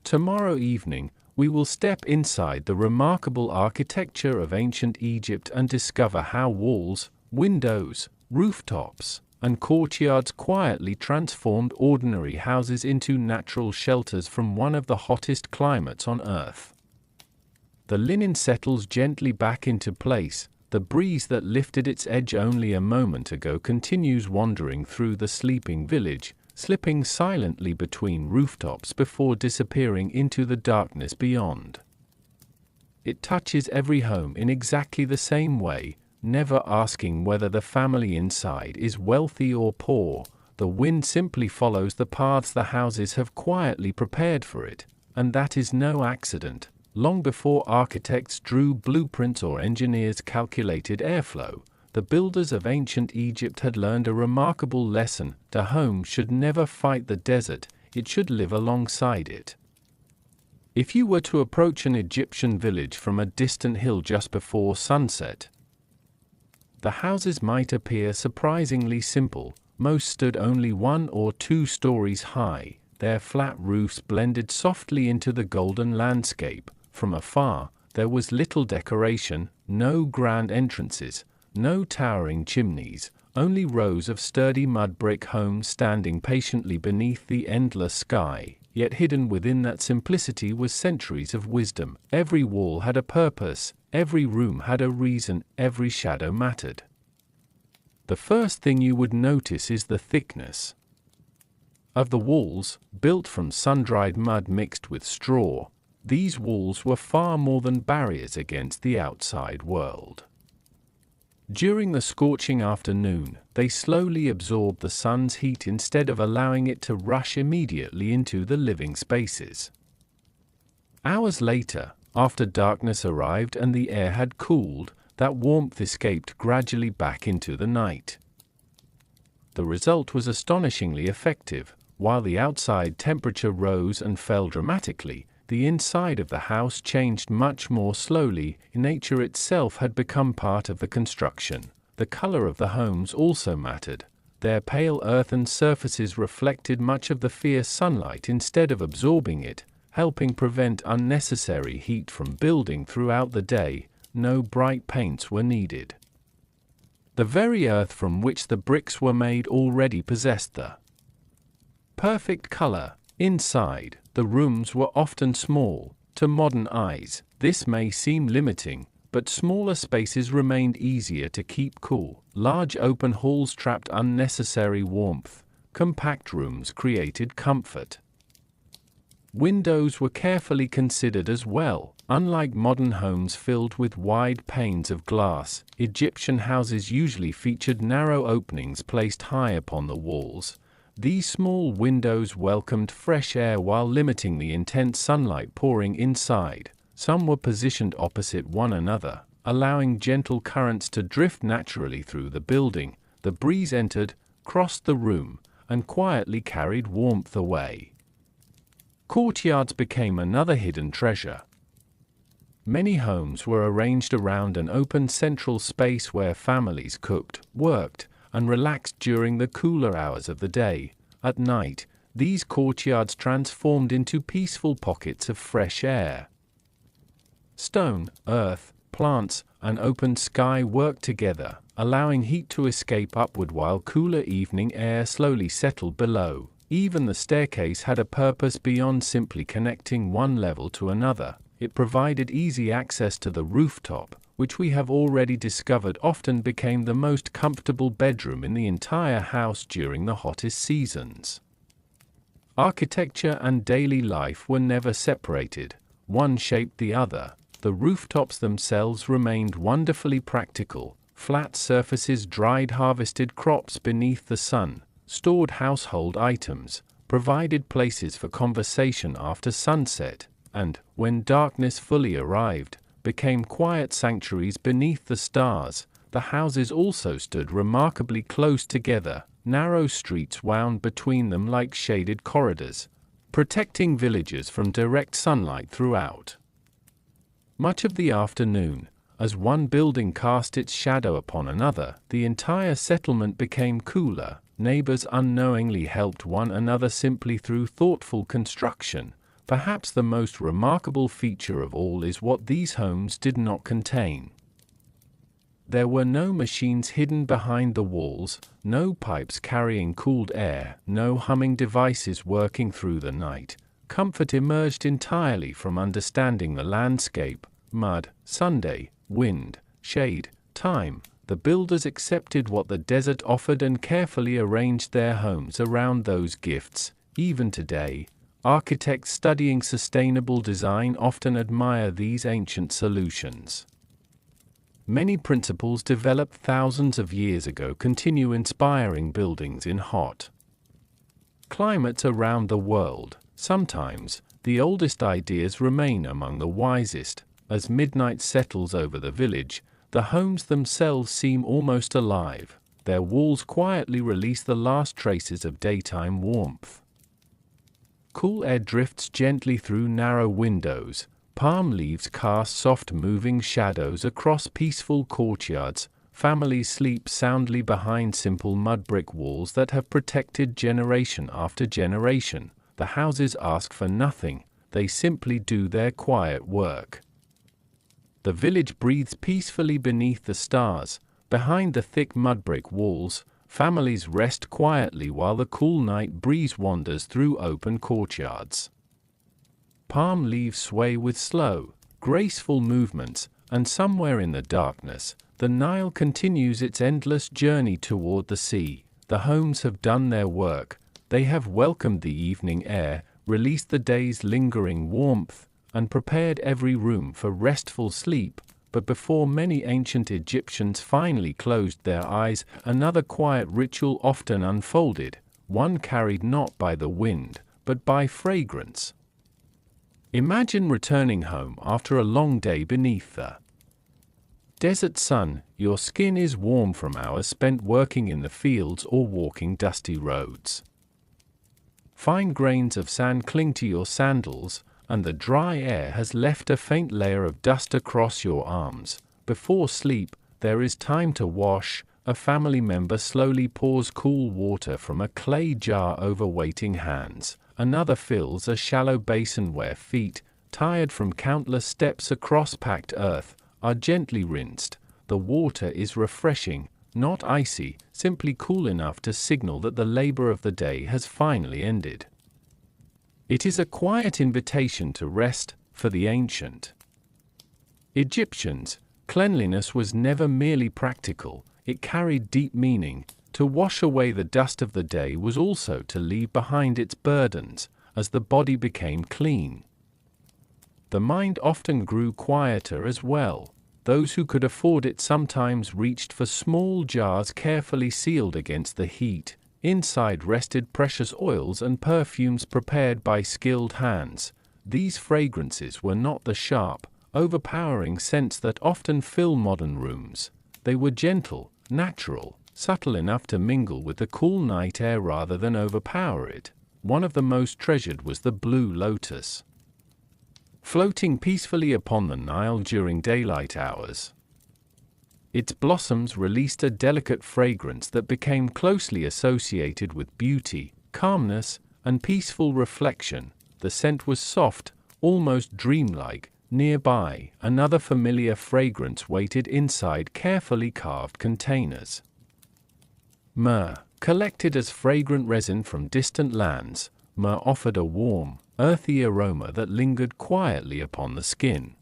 Tomorrow evening, we will step inside the remarkable architecture of ancient Egypt and discover how walls, windows, rooftops, and courtyards quietly transformed ordinary houses into natural shelters from one of the hottest climates on Earth. The linen settles gently back into place. The breeze that lifted its edge only a moment ago continues wandering through the sleeping village, slipping silently between rooftops before disappearing into the darkness beyond. It touches every home in exactly the same way, never asking whether the family inside is wealthy or poor. The wind simply follows the paths the houses have quietly prepared for it. and that is no accident. Long before architects drew blueprints or engineers calculated airflow, the builders of ancient Egypt had learned a remarkable lesson: a home should never fight the desert, it should live alongside it. If you were to approach an Egyptian village from a distant hill just before sunset, the houses might appear surprisingly simple. Most stood only 1 or 2 stories high, their flat roofs blended softly into the golden landscape. From afar, there was little decoration, no grand entrances, no towering chimneys, only rows of sturdy mud brick homes standing patiently beneath the endless sky. Yet hidden within that simplicity was centuries of wisdom. Every wall had a purpose, every room had a reason, every shadow mattered. The first thing you would notice is the thickness of the walls, built from sun-dried mud mixed with straw. These walls were far more than barriers against the outside world. During the scorching afternoon, they slowly absorbed the sun's heat instead of allowing it to rush immediately into the living spaces. Hours later, after darkness arrived and the air had cooled, that warmth escaped gradually back into the night. The result was astonishingly effective. While the outside temperature rose and fell dramatically, the inside of the house changed much more slowly. Nature itself had become part of the construction. The color of the homes also mattered. Their pale earthen surfaces reflected much of the fierce sunlight instead of absorbing it, helping prevent unnecessary heat from building throughout the day. No bright paints were needed. The very earth from which the bricks were made already possessed the perfect color. Inside, the rooms were often small. To modern eyes, this may seem limiting, but smaller spaces remained easier to keep cool. Large open halls trapped unnecessary warmth. Compact rooms created comfort. Windows were carefully considered as well. Unlike modern homes filled with wide panes of glass, Egyptian houses usually featured narrow openings placed high upon the walls. These small windows welcomed fresh air while limiting the intense sunlight pouring inside. Some were positioned opposite one another, allowing gentle currents to drift naturally through the building. The breeze entered, crossed the room, and quietly carried warmth away. Courtyards became another hidden treasure. Many homes were arranged around an open central space where families cooked, worked, and relaxed during the cooler hours of the day. At night, these courtyards transformed into peaceful pockets of fresh air. Stone, earth, plants, and open sky worked together, allowing heat to escape upward while cooler evening air slowly settled below. Even the staircase had a purpose beyond simply connecting one level to another. It provided easy access to the rooftop, which we have already discovered often became the most comfortable bedroom in the entire house during the hottest seasons. Architecture and daily life were never separated. One shaped the other. The rooftops themselves remained wonderfully practical. Flat surfaces dried harvested crops beneath the sun, stored household items, provided places for conversation after sunset, and, when darkness fully arrived, became quiet sanctuaries beneath the stars. The houses also stood remarkably close together. Narrow streets wound between them like shaded corridors, protecting villagers from direct sunlight throughout. Much of the afternoon, as one building cast its shadow upon another, the entire settlement became cooler. Neighbors unknowingly helped one another simply through thoughtful construction. Perhaps the most remarkable feature of all is what these homes did not contain. There were no machines hidden behind the walls, no pipes carrying cooled air, no humming devices working through the night. Comfort emerged entirely from understanding the landscape: mud, Sunday, wind, shade, time. The builders accepted what the desert offered and carefully arranged their homes around those gifts. Even today, architects studying sustainable design often admire these ancient solutions. Many principles developed thousands of years ago continue inspiring buildings in hot climates around the world. Sometimes, the oldest ideas remain among the wisest. As midnight settles over the village, the homes themselves seem almost alive. Their walls quietly release the last traces of daytime warmth. Cool air drifts gently through narrow windows. Palm leaves cast soft moving shadows across peaceful courtyards. Families sleep soundly behind simple mud brick walls that have protected generation after generation. The houses ask for nothing, they simply do their quiet work. The village breathes peacefully beneath the stars. Behind the thick mud brick walls, families rest quietly while the cool night breeze wanders through open courtyards. Palm leaves sway with slow, graceful movements, and somewhere in the darkness, the Nile continues its endless journey toward the sea. The homes have done their work. They have welcomed the evening air, released the day's lingering warmth, and prepared every room for restful sleep. But before many ancient Egyptians finally closed their eyes, another quiet ritual often unfolded, one carried not by the wind, but by fragrance. Imagine returning home after a long day beneath the desert sun. Your skin is warm from hours spent working in the fields or walking dusty roads. Fine grains of sand cling to your sandals, and the dry air has left a faint layer of dust across your arms. Before sleep, there is time to wash. A family member slowly pours cool water from a clay jar over waiting hands. Another fills a shallow basin where feet, tired from countless steps across packed earth, are gently rinsed. The water is refreshing, not icy, simply cool enough to signal that the labor of the day has finally ended. It is a quiet invitation to rest. For the ancient Egyptians, cleanliness was never merely practical, it carried deep meaning. To wash away the dust of the day was also to leave behind its burdens. As the body became clean, the mind often grew quieter as well. Those who could afford it sometimes reached for small jars carefully sealed against the heat. Inside rested precious oils and perfumes prepared by skilled hands. These fragrances were not the sharp, overpowering scents that often fill modern rooms. They were gentle, natural, subtle enough to mingle with the cool night air rather than overpower it. One of the most treasured was the blue lotus, floating peacefully upon the Nile during daylight hours. Its blossoms released a delicate fragrance that became closely associated with beauty, calmness, and peaceful reflection. The scent was soft, almost dreamlike. Nearby, another familiar fragrance waited inside carefully carved containers. Myrrh, collected as fragrant resin from distant lands, myrrh offered a warm, earthy aroma that lingered quietly upon the skin.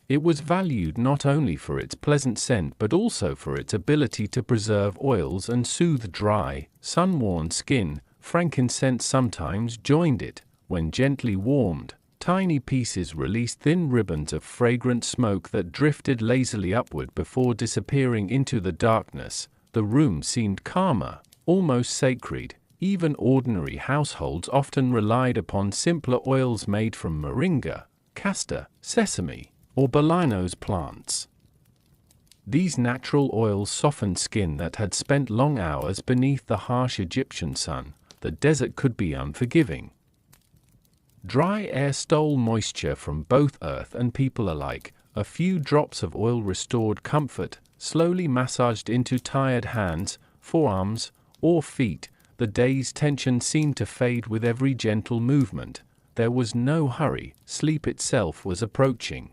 It was valued not only for its pleasant scent but also for its ability to preserve oils and soothe dry, sun-worn skin. Frankincense sometimes joined it. When gently warmed, tiny pieces released thin ribbons of fragrant smoke that drifted lazily upward before disappearing into the darkness. The room seemed calmer, almost sacred. Even ordinary households often relied upon simpler oils made from moringa, castor, sesame, or Bolanos plants. These natural oils softened skin that had spent long hours beneath the harsh Egyptian sun. The desert could be unforgiving. Dry air stole moisture from both earth and people alike. A few drops of oil restored comfort, slowly massaged into tired hands, forearms, or feet. The day's tension seemed to fade with every gentle movement. There was no hurry. Sleep itself was approaching.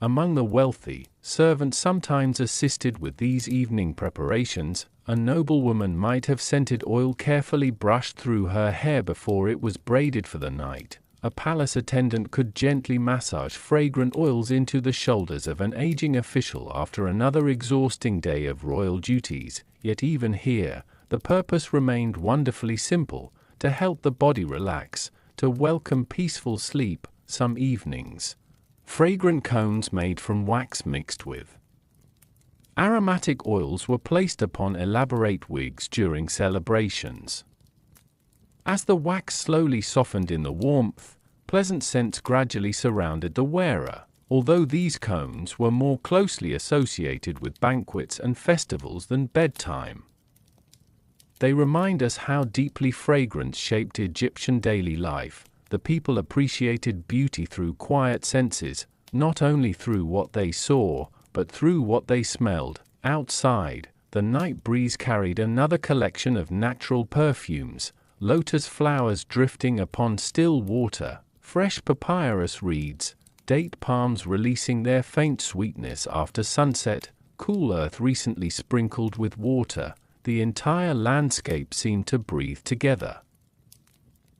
Among the wealthy, servants sometimes assisted with these evening preparations. A noblewoman might have scented oil carefully brushed through her hair before it was braided for the night. A palace attendant could gently massage fragrant oils into the shoulders of an aging official after another exhausting day of royal duties. Yet even here, the purpose remained wonderfully simple: to help the body relax, to welcome peaceful sleep. Some evenings, fragrant cones made from wax mixed with aromatic oils were placed upon elaborate wigs during celebrations. As the wax slowly softened in the warmth, pleasant scents gradually surrounded the wearer, although these cones were more closely associated with banquets and festivals than bedtime. They remind us how deeply fragrance shaped Egyptian daily life. The people appreciated beauty through quiet senses, not only through what they saw, but through what they smelled. Outside, the night breeze carried another collection of natural perfumes: lotus flowers drifting upon still water, fresh papyrus reeds, date palms releasing their faint sweetness after sunset, cool earth recently sprinkled with water. The entire landscape seemed to breathe together.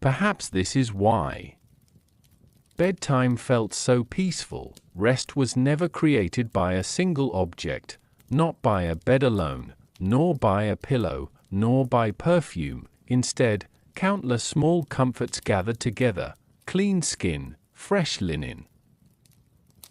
Perhaps this is why bedtime felt so peaceful. Rest was never created by a single object, not by a bed alone, nor by a pillow, nor by perfume. Instead, countless small comforts gathered together: clean skin, fresh linen,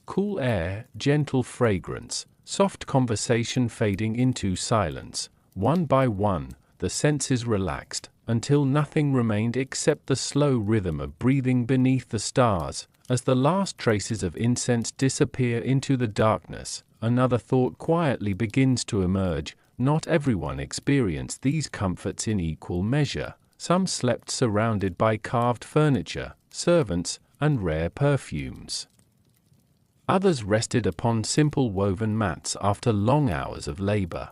cool air, gentle fragrance, soft conversation fading into silence. One by one, the senses relaxed, until nothing remained except the slow rhythm of breathing beneath the stars. As the last traces of incense disappear into the darkness, another thought quietly begins to emerge. Not everyone experienced these comforts in equal measure. Some slept surrounded by carved furniture, servants, and rare perfumes. Others rested upon simple woven mats after long hours of labor.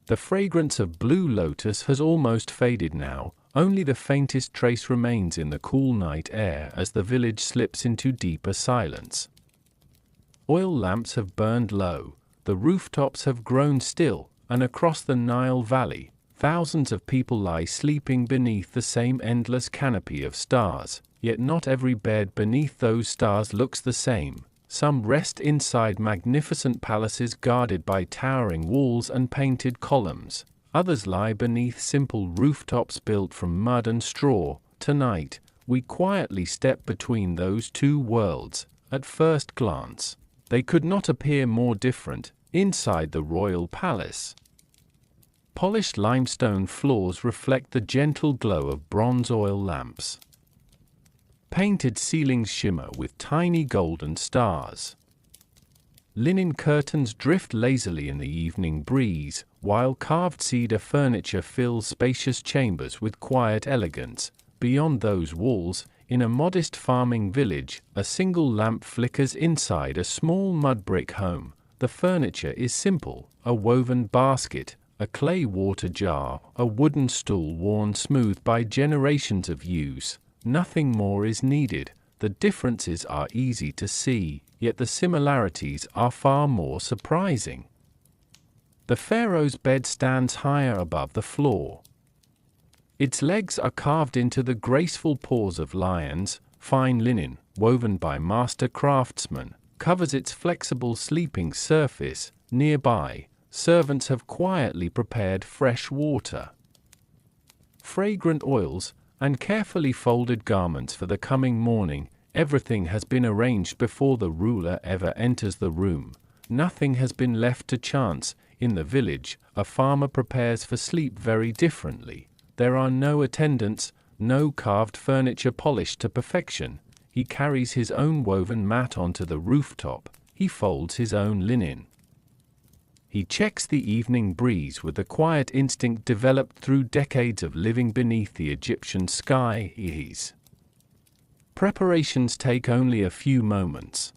The fragrance of blue lotus has almost faded now. Only the faintest trace remains in the cool night air as the village slips into deeper silence. Oil lamps have burned low, the rooftops have grown still, and across the Nile Valley, thousands of people lie sleeping beneath the same endless canopy of stars. Yet not every bed beneath those stars looks the same. Some rest inside magnificent palaces guarded by towering walls and painted columns. Others lie beneath simple rooftops built from mud and straw. Tonight, we quietly step between those two worlds. At first glance, they could not appear more different. Inside the royal palace, polished limestone floors reflect the gentle glow of bronze oil lamps. Painted ceilings shimmer with tiny golden stars. Linen curtains drift lazily in the evening breeze, while carved cedar furniture fills spacious chambers with quiet elegance. Beyond those walls, in a modest farming village, a single lamp flickers inside a small mud brick home. The furniture is simple: a woven basket, a clay water jar, a wooden stool worn smooth by generations of use. Nothing more is needed. The differences are easy to see, yet the similarities are far more surprising. The pharaoh's bed stands higher above the floor. Its legs are carved into the graceful paws of lions. Fine linen, woven by master craftsmen, covers its flexible sleeping surface. Nearby, servants have quietly prepared fresh water, fragrant oils, and carefully folded garments for the coming morning. Everything has been arranged before the ruler ever enters the room. Nothing has been left to chance. In the village, a farmer prepares for sleep very differently. There are no attendants, no carved furniture polished to perfection. He carries his own woven mat onto the rooftop. He folds his own linen. He checks the evening breeze with the quiet instinct developed through decades of living beneath the Egyptian sky. His preparations take only a few moments,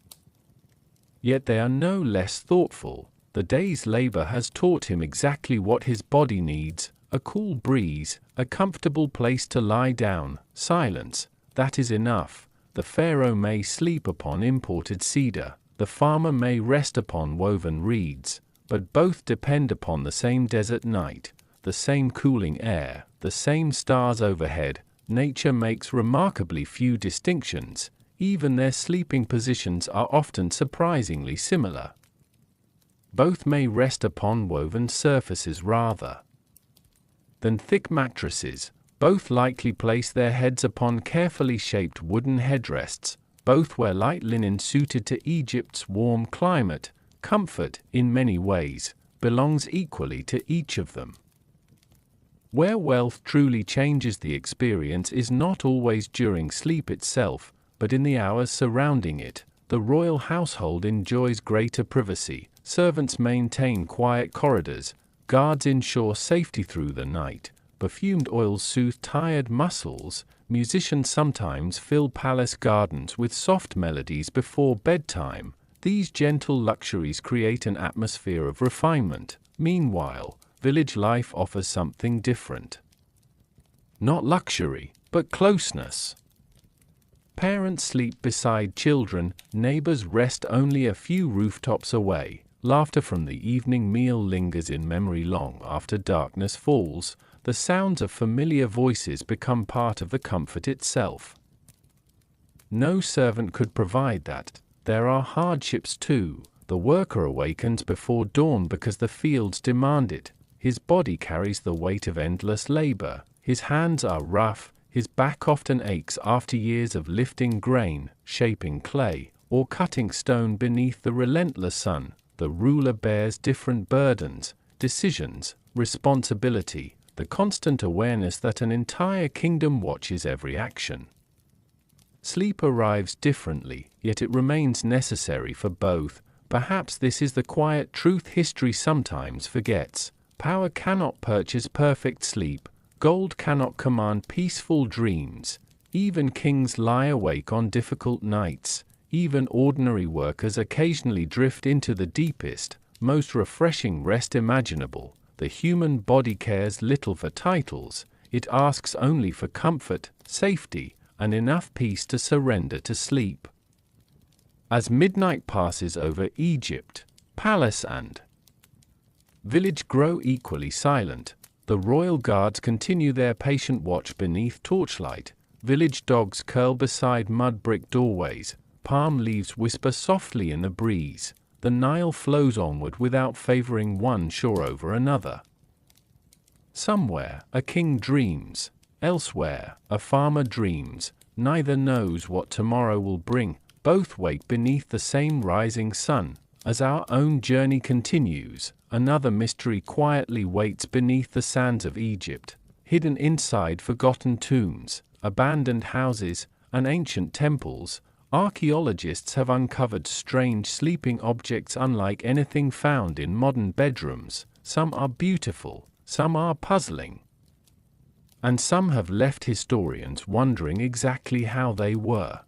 yet they are no less thoughtful. The day's labor has taught him exactly what his body needs: a cool breeze, a comfortable place to lie down, silence. That is enough. The pharaoh may sleep upon imported cedar, the farmer may rest upon woven reeds, but both depend upon the same desert night, the same cooling air, the same stars overhead. Nature makes remarkably few distinctions. Even their sleeping positions are often surprisingly similar. Both may rest upon woven surfaces rather than thick mattresses. Both likely place their heads upon carefully shaped wooden headrests. Both wear light linen suited to Egypt's warm climate. Comfort, in many ways, belongs equally to each of them. Where wealth truly changes the experience is not always during sleep itself, but in the hours surrounding it. The royal household enjoys greater privacy, servants maintain quiet corridors, guards ensure safety through the night, perfumed oils soothe tired muscles, musicians sometimes fill palace gardens with soft melodies before bedtime. These gentle luxuries create an atmosphere of refinement. Meanwhile, village life offers something different. Not luxury, but closeness. Parents sleep beside children, neighbors rest only a few rooftops away, laughter from the evening meal lingers in memory long after darkness falls, the sounds of familiar voices become part of the comfort itself. No servant could provide that. There are hardships too. The worker awakens before dawn because the fields demand it. His body carries the weight of endless labor. His hands are rough. His back often aches after years of lifting grain, shaping clay, or cutting stone beneath the relentless sun. The ruler bears different burdens, decisions, responsibility, the constant awareness that an entire kingdom watches every action. Sleep arrives differently, yet it remains necessary for both. Perhaps this is the quiet truth history sometimes forgets. Power cannot purchase perfect sleep. Gold cannot command peaceful dreams. Even kings lie awake on difficult nights. Even ordinary workers occasionally drift into the deepest, most refreshing rest imaginable. The human body cares little for titles. It asks only for comfort, safety, and enough peace to surrender to sleep. As midnight passes over Egypt, palace and village grow equally silent. The royal guards continue their patient watch beneath torchlight. Village dogs curl beside mud brick doorways. Palm leaves whisper softly in the breeze. The Nile flows onward without favoring one shore over another. Somewhere, a king dreams. Elsewhere, a farmer dreams. Neither knows what tomorrow will bring. Both wake beneath the same rising sun. As our own journey continues, another mystery quietly waits beneath the sands of Egypt, hidden inside forgotten tombs, abandoned houses, and ancient temples. Archaeologists have uncovered strange sleeping objects unlike anything found in modern bedrooms. Some are beautiful, some are puzzling, and some have left historians wondering exactly how they were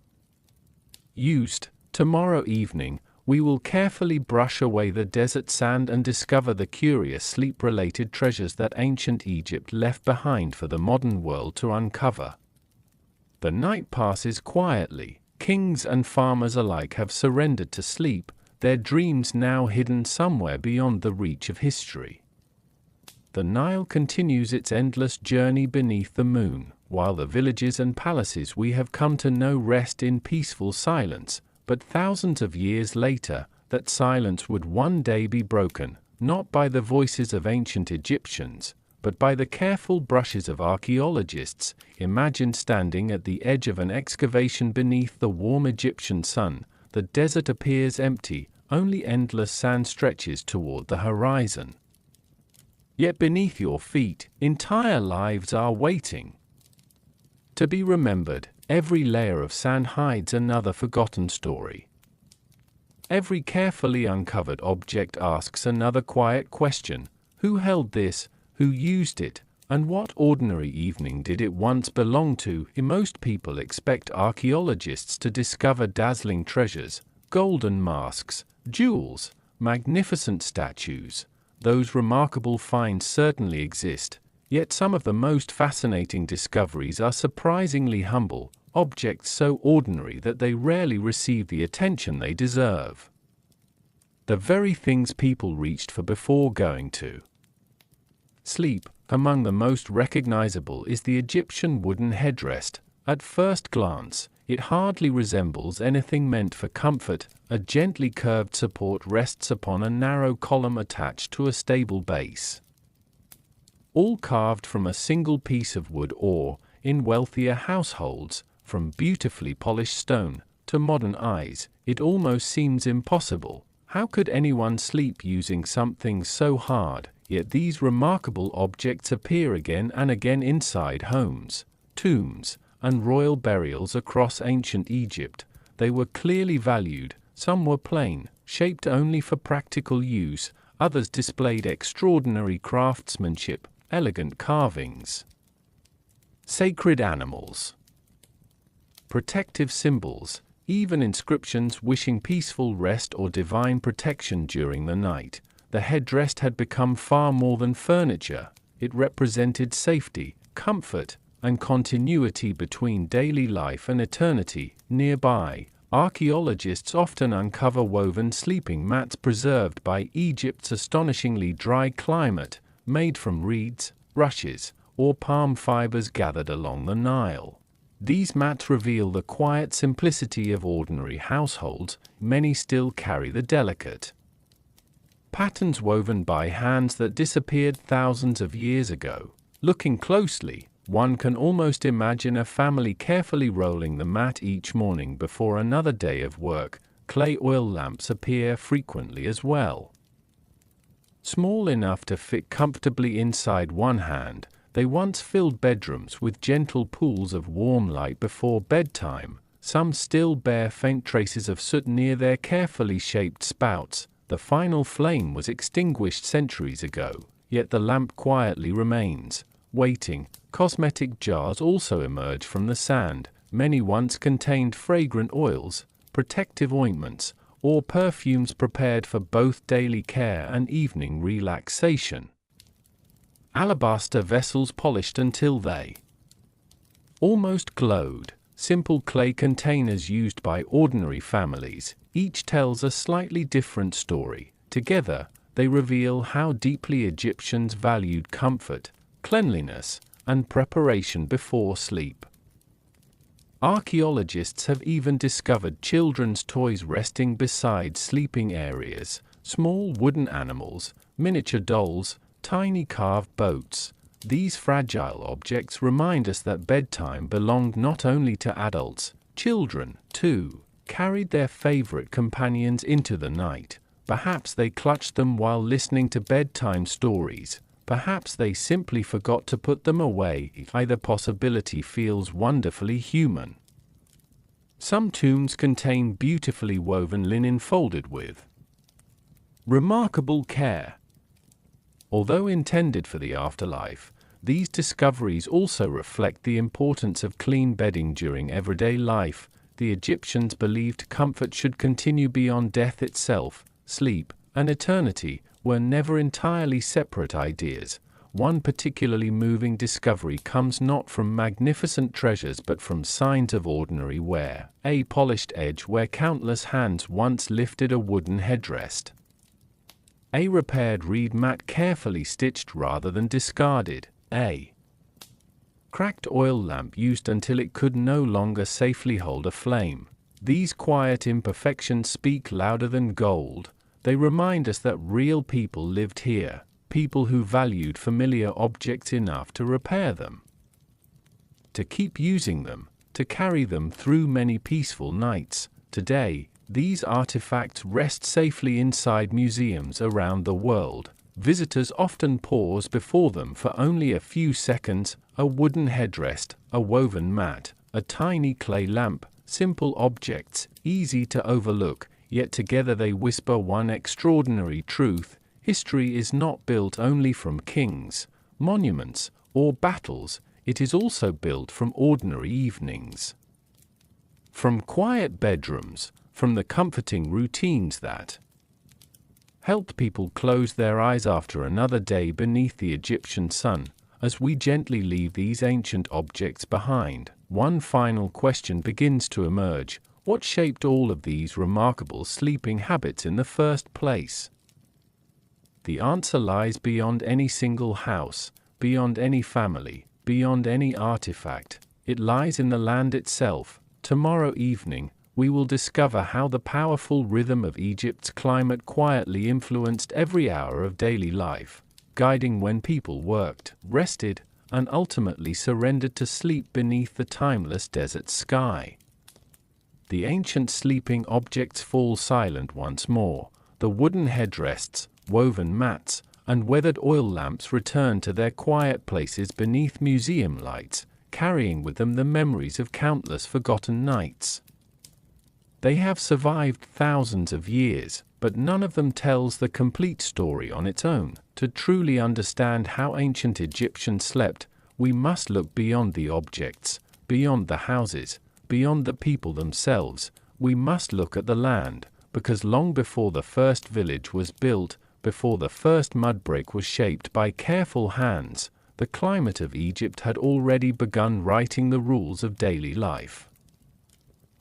used. Tomorrow evening, we will carefully brush away the desert sand and discover the curious sleep-related treasures that ancient Egypt left behind for the modern world to uncover. The night passes quietly. Kings and farmers alike have surrendered to sleep, their dreams now hidden somewhere beyond the reach of history. The Nile continues its endless journey beneath the moon, while the villages and palaces we have come to know rest in peaceful silence. But thousands of years later, that silence would one day be broken, not by the voices of ancient Egyptians, but by the careful brushes of archaeologists. Imagine standing at the edge of an excavation beneath the warm Egyptian sun. The desert appears empty, only endless sand stretches toward the horizon. Yet beneath your feet, entire lives are waiting to be remembered. Every layer of sand hides another forgotten story. Every carefully uncovered object asks another quiet question. Who held this? Who used it? And what ordinary evening did it once belong to? Most people expect archaeologists to discover dazzling treasures, golden masks, jewels, magnificent statues. Those remarkable finds certainly exist, yet some of the most fascinating discoveries are surprisingly humble, objects so ordinary that they rarely receive the attention they deserve. The very things people reached for before going to sleep. Among the most recognizable is the Egyptian wooden headrest. At first glance, it hardly resembles anything meant for comfort. A gently curved support rests upon a narrow column attached to a stable base. All carved from a single piece of wood or, in wealthier households, from beautifully polished stone. To modern eyes, it almost seems impossible. How could anyone sleep using something so hard? Yet these remarkable objects appear again and again inside homes, tombs, and royal burials across ancient Egypt. They were clearly valued. Some were plain, shaped only for practical use. Others displayed extraordinary craftsmanship, elegant carvings. Sacred animals. Protective symbols, even inscriptions wishing peaceful rest or divine protection during the night. The headrest had become far more than furniture. It represented safety, comfort, and continuity between daily life and eternity. Nearby, archaeologists often uncover woven sleeping mats preserved by Egypt's astonishingly dry climate, made from reeds, rushes, or palm fibers gathered along the Nile. These mats reveal the quiet simplicity of ordinary households. Many still carry the delicate patterns woven by hands that disappeared thousands of years ago. Looking closely, one can almost imagine a family carefully rolling the mat each morning before another day of work. Clay oil lamps appear frequently as well. Small enough to fit comfortably inside one hand, they once filled bedrooms with gentle pools of warm light before bedtime. Some still bear faint traces of soot near their carefully shaped spouts. The final flame was extinguished centuries ago, yet the lamp quietly remains, waiting. Cosmetic jars also emerge from the sand. Many once contained fragrant oils, protective ointments, or perfumes prepared for both daily care and evening relaxation. Alabaster vessels polished until they almost glowed. Simple clay containers used by ordinary families. Each tells a slightly different story. Together, they reveal how deeply Egyptians valued comfort, cleanliness, and preparation before sleep. Archaeologists have even discovered children's toys resting beside sleeping areas, small wooden animals, miniature dolls, tiny carved boats. These fragile objects remind us that bedtime belonged not only to adults. Children, too, carried their favorite companions into the night. Perhaps they clutched them while listening to bedtime stories. Perhaps they simply forgot to put them away. Either possibility feels wonderfully human. Some tombs contain beautifully woven linen folded with remarkable care. Although intended for the afterlife, these discoveries also reflect the importance of clean bedding during everyday life. The Egyptians believed comfort should continue beyond death itself. Sleep and eternity were never entirely separate ideas. One particularly moving discovery comes not from magnificent treasures but from signs of ordinary wear. A polished edge where countless hands once lifted a wooden headrest. A repaired reed mat carefully stitched rather than discarded. A cracked oil lamp used until it could no longer safely hold a flame. These quiet imperfections speak louder than gold. They remind us that real people lived here, people who valued familiar objects enough to repair them, to keep using them, to carry them through many peaceful nights. Today, these artifacts rest safely inside museums around the world. Visitors often pause before them for only a few seconds. A wooden headrest, a woven mat, a tiny clay lamp, simple objects, easy to overlook, yet together they whisper one extraordinary truth: history is not built only from kings, monuments, or battles, it is also built from ordinary evenings. From quiet bedrooms, from the comforting routines that helped people close their eyes after another day beneath the Egyptian sun. As we gently leave these ancient objects behind, one final question begins to emerge: what shaped all of these remarkable sleeping habits in the first place? The answer lies beyond any single house, beyond any family, beyond any artifact. It lies in the land itself. Tomorrow evening, we will discover how the powerful rhythm of Egypt's climate quietly influenced every hour of daily life, guiding when people worked, rested, and ultimately surrendered to sleep beneath the timeless desert sky. The ancient sleeping objects fall silent once more. The wooden headrests, woven mats, and weathered oil lamps returned to their quiet places beneath museum lights, carrying with them the memories of countless forgotten nights. They have survived thousands of years, but none of them tells the complete story on its own. To truly understand how ancient Egyptians slept, we must look beyond the objects, beyond the houses, beyond the people themselves. We must look at the land, because long before the first village was built, before the first mud brick was shaped by careful hands, the climate of Egypt had already begun writing the rules of daily life.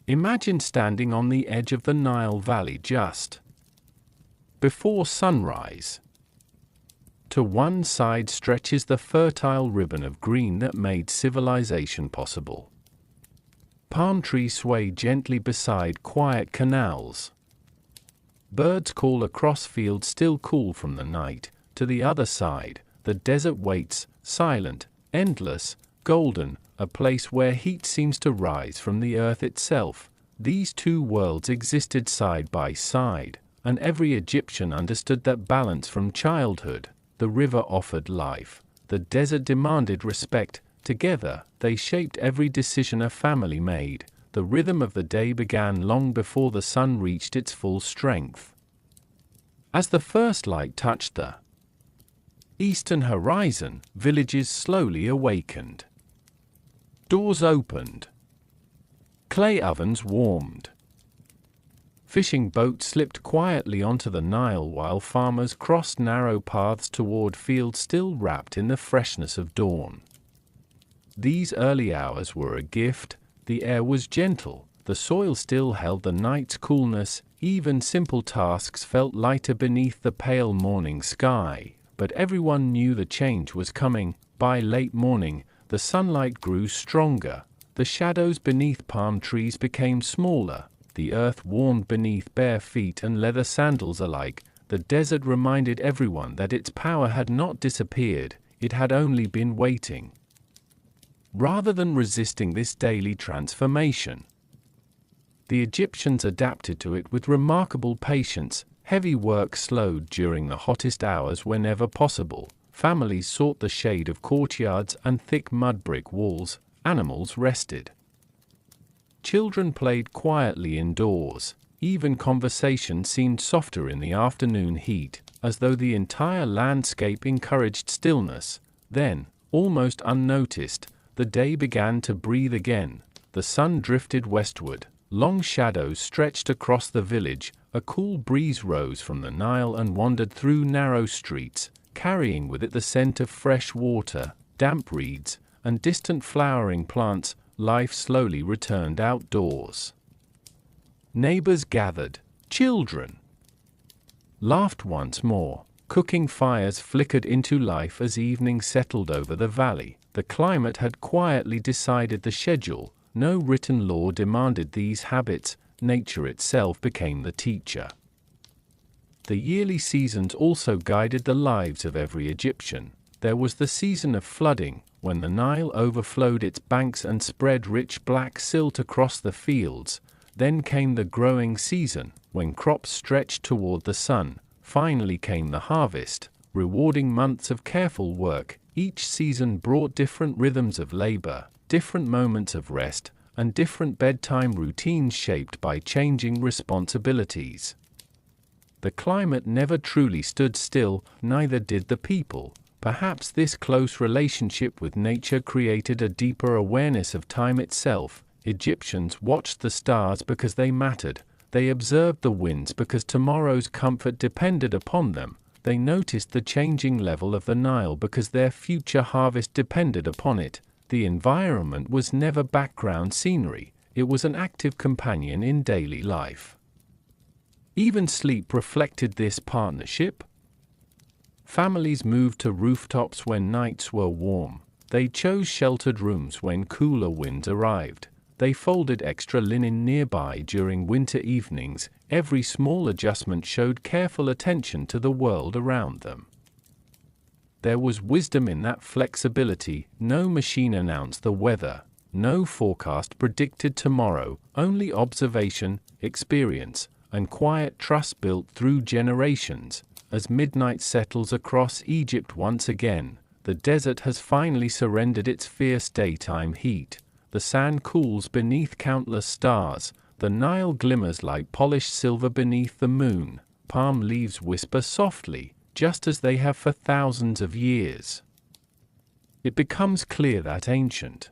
Imagine standing on the edge of the Nile Valley just before sunrise. To one side stretches the fertile ribbon of green that made civilization possible. Palm trees sway gently beside quiet canals. Birds call across fields still cool from the night. To the other side, the desert waits, silent, endless, golden, a place where heat seems to rise from the earth itself. These two worlds existed side by side, and every Egyptian understood that balance from childhood. The river offered life, the desert demanded respect. Together, they shaped every decision a family made. The rhythm of the day began long before the sun reached its full strength. As the first light touched the eastern horizon, villages slowly awakened. Doors opened. Clay ovens warmed. Fishing boats slipped quietly onto the Nile while farmers crossed narrow paths toward fields still wrapped in the freshness of dawn. These early hours were a gift. The air was gentle, the soil still held the night's coolness, even simple tasks felt lighter beneath the pale morning sky. But everyone knew the change was coming. By late morning, the sunlight grew stronger, the shadows beneath palm trees became smaller. The earth warmed beneath bare feet and leather sandals alike. The desert reminded everyone that its power had not disappeared, it had only been waiting. Rather than resisting this daily transformation, the Egyptians adapted to it with remarkable patience. Heavy work slowed during the hottest hours whenever possible. Families sought the shade of courtyards and thick mud brick walls. Animals rested. Children played quietly indoors. Even conversation seemed softer in the afternoon heat, as though the entire landscape encouraged stillness. Then, almost unnoticed, the day began to breathe again. The sun drifted westward. Long shadows stretched across the village. A cool breeze rose from the Nile and wandered through narrow streets, carrying with it the scent of fresh water, damp reeds, and distant flowering plants. Life slowly returned outdoors. Neighbors gathered. Children laughed once more. Cooking fires flickered into life as evening settled over the valley. The climate had quietly decided the schedule. No written law demanded these habits. Nature itself became the teacher. The yearly seasons also guided the lives of every Egyptian. There was the season of flooding, when the Nile overflowed its banks and spread rich black silt across the fields. Then came the growing season, when crops stretched toward the sun. Finally came the harvest, rewarding months of careful work. Each season brought different rhythms of labor, different moments of rest, and different bedtime routines shaped by changing responsibilities. The climate never truly stood still, neither did the people. Perhaps this close relationship with nature created a deeper awareness of time itself. Egyptians watched the stars because they mattered. They observed the winds because tomorrow's comfort depended upon them. They noticed the changing level of the Nile because their future harvest depended upon it. The environment was never background scenery, it was an active companion in daily life. Even sleep reflected this partnership. Families moved to rooftops when nights were warm. They chose sheltered rooms when cooler winds arrived. They folded extra linen nearby during winter evenings. Every small adjustment showed careful attention to the world around them. There was wisdom in that flexibility. No machine announced the weather. No forecast predicted tomorrow. Only observation, experience, and quiet trust built through generations. as midnight settles across Egypt once again, the desert has finally surrendered its fierce daytime heat. The sand cools beneath countless stars, the Nile glimmers like polished silver beneath the moon, palm leaves whisper softly, just as they have for thousands of years. It becomes clear that ancient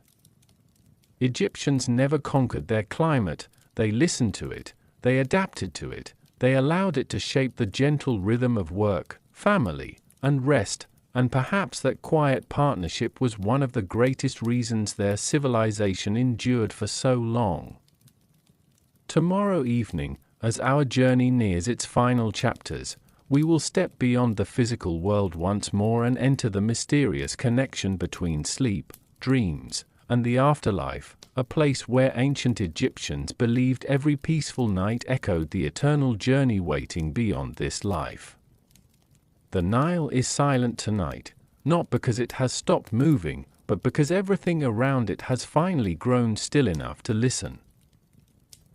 Egyptians never conquered their climate, they listened to it, they adapted to it, they allowed it to shape the gentle rhythm of work, family, and rest, and perhaps that quiet partnership was one of the greatest reasons their civilization endured for so long. Tomorrow evening, as our journey nears its final chapters, we will step beyond the physical world once more and enter the mysterious connection between sleep, dreams, and the afterlife, a place where ancient Egyptians believed every peaceful night echoed the eternal journey waiting beyond this life. The Nile is silent tonight, not because it has stopped moving, but because everything around it has finally grown still enough to listen.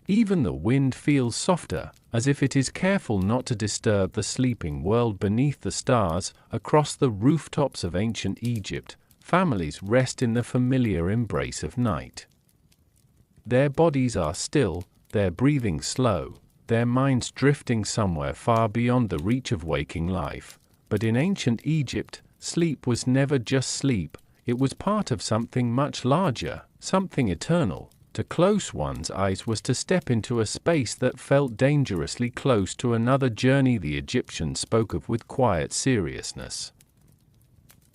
Even the wind feels softer, as if it is careful not to disturb the sleeping world beneath the stars. Across the rooftops of ancient Egypt, families rest in the familiar embrace of night. Their bodies are still, their breathing slow, their minds drifting somewhere far beyond the reach of waking life. But in ancient Egypt, sleep was never just sleep, it was part of something much larger, something eternal. To close one's eyes was to step into a space that felt dangerously close to another journey the Egyptians spoke of with quiet seriousness.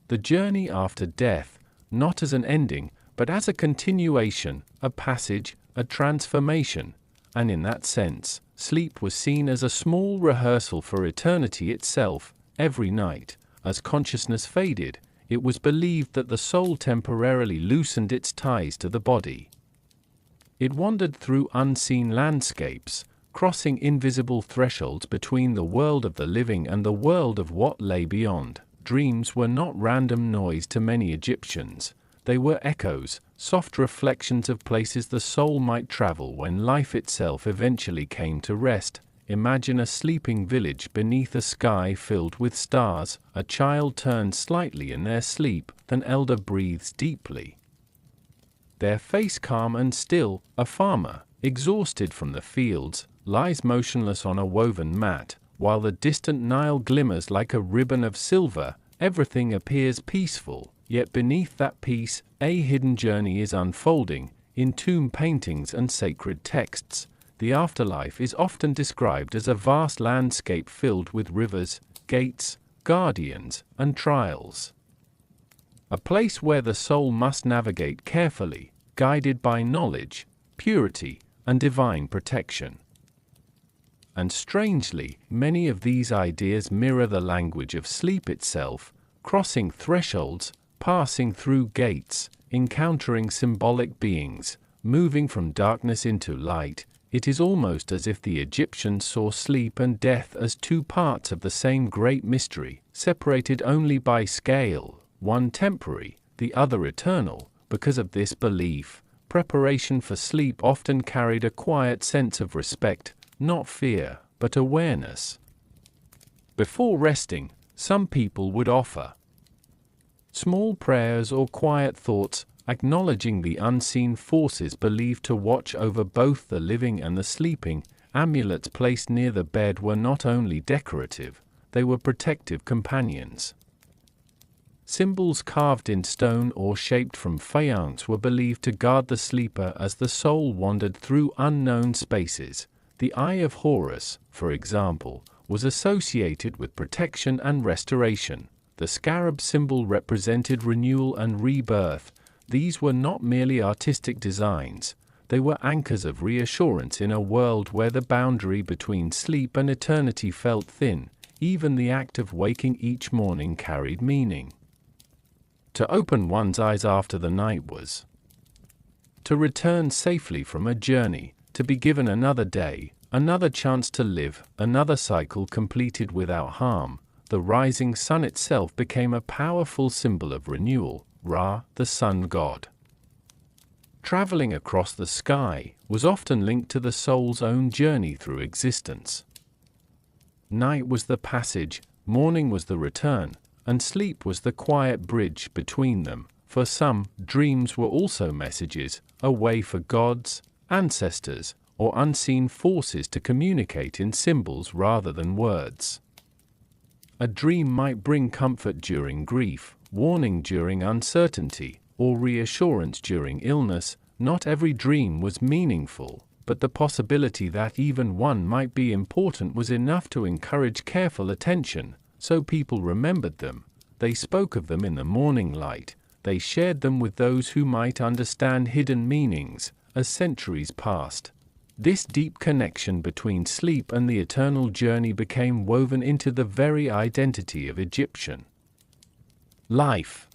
The journey after death, not as an ending, but as a continuation, a passage, a transformation, and in that sense, sleep was seen as a small rehearsal for eternity itself. Every night, as consciousness faded, it was believed that the soul temporarily loosened its ties to the body. It wandered through unseen landscapes, crossing invisible thresholds between the world of the living and the world of what lay beyond. Dreams were not random noise to many Egyptians, they were echoes, soft reflections of places the soul might travel when life itself eventually came to rest. Imagine a sleeping village beneath a sky filled with stars, a child turns slightly in their sleep, an elder breathes deeply, their face calm and still. A farmer, exhausted from the fields, lies motionless on a woven mat, while the distant Nile glimmers like a ribbon of silver. Everything appears peaceful, yet beneath that peace, a hidden journey is unfolding. In tomb paintings and sacred texts, the afterlife is often described as a vast landscape filled with rivers, gates, guardians, and trials. A place where the soul must navigate carefully, guided by knowledge, purity, and divine protection. And strangely, many of these ideas mirror the language of sleep itself, crossing thresholds, passing through gates, encountering symbolic beings, moving from darkness into light. It is almost as if the Egyptians saw sleep and death as two parts of the same great mystery, separated only by scale, one temporary, the other eternal. Because of this belief, preparation for sleep often carried a quiet sense of respect, not fear, but awareness. Before resting, some people would offer small prayers or quiet thoughts, acknowledging the unseen forces believed to watch over both the living and the sleeping. Amulets placed near the bed were not only decorative, they were protective companions. Symbols carved in stone or shaped from faience were believed to guard the sleeper as the soul wandered through unknown spaces. The Eye of Horus, for example, was associated with protection and restoration. The scarab symbol represented renewal and rebirth. These were not merely artistic designs, they were anchors of reassurance in a world where the boundary between sleep and eternity felt thin. Even the act of waking each morning carried meaning. To open one's eyes after the night was to return safely from a journey, to be given another day, another chance to live, another cycle completed without harm. The rising sun itself became a powerful symbol of renewal. Ra, the sun god, traveling across the sky, was often linked to the soul's own journey through existence. Night was the passage, morning was the return, and sleep was the quiet bridge between them. For some, dreams were also messages, a way for gods, ancestors, or unseen forces to communicate in symbols rather than words. A dream might bring comfort during grief, warning during uncertainty, or reassurance during illness. Not every dream was meaningful, but the possibility that even one might be important was enough to encourage careful attention, so people remembered them. They spoke of them in the morning light. They shared them with those who might understand hidden meanings. As centuries passed, this deep connection between sleep and the eternal journey became woven into the very identity of Egyptian life.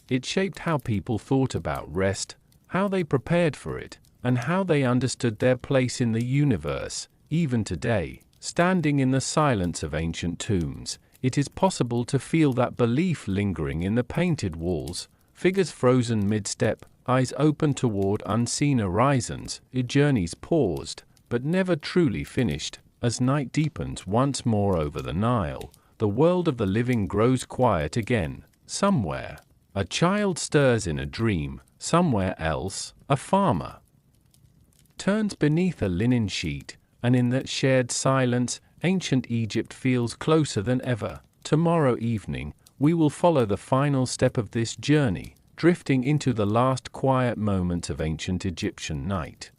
It shaped how people thought about rest, how they prepared for it, and how they understood their place in the universe. Even today, standing in the silence of ancient tombs, it is possible to feel that belief lingering in the painted walls, figures frozen mid-step, eyes open toward unseen horizons. Journeys paused, but never truly finished. As night deepens once more over the Nile, the world of the living grows quiet again. Somewhere, a child stirs in a dream. Somewhere else, a farmer turns beneath a linen sheet, and in that shared silence, ancient Egypt feels closer than ever. Tomorrow evening, we will follow the final step of this journey, drifting into the last quiet moments of ancient Egyptian night,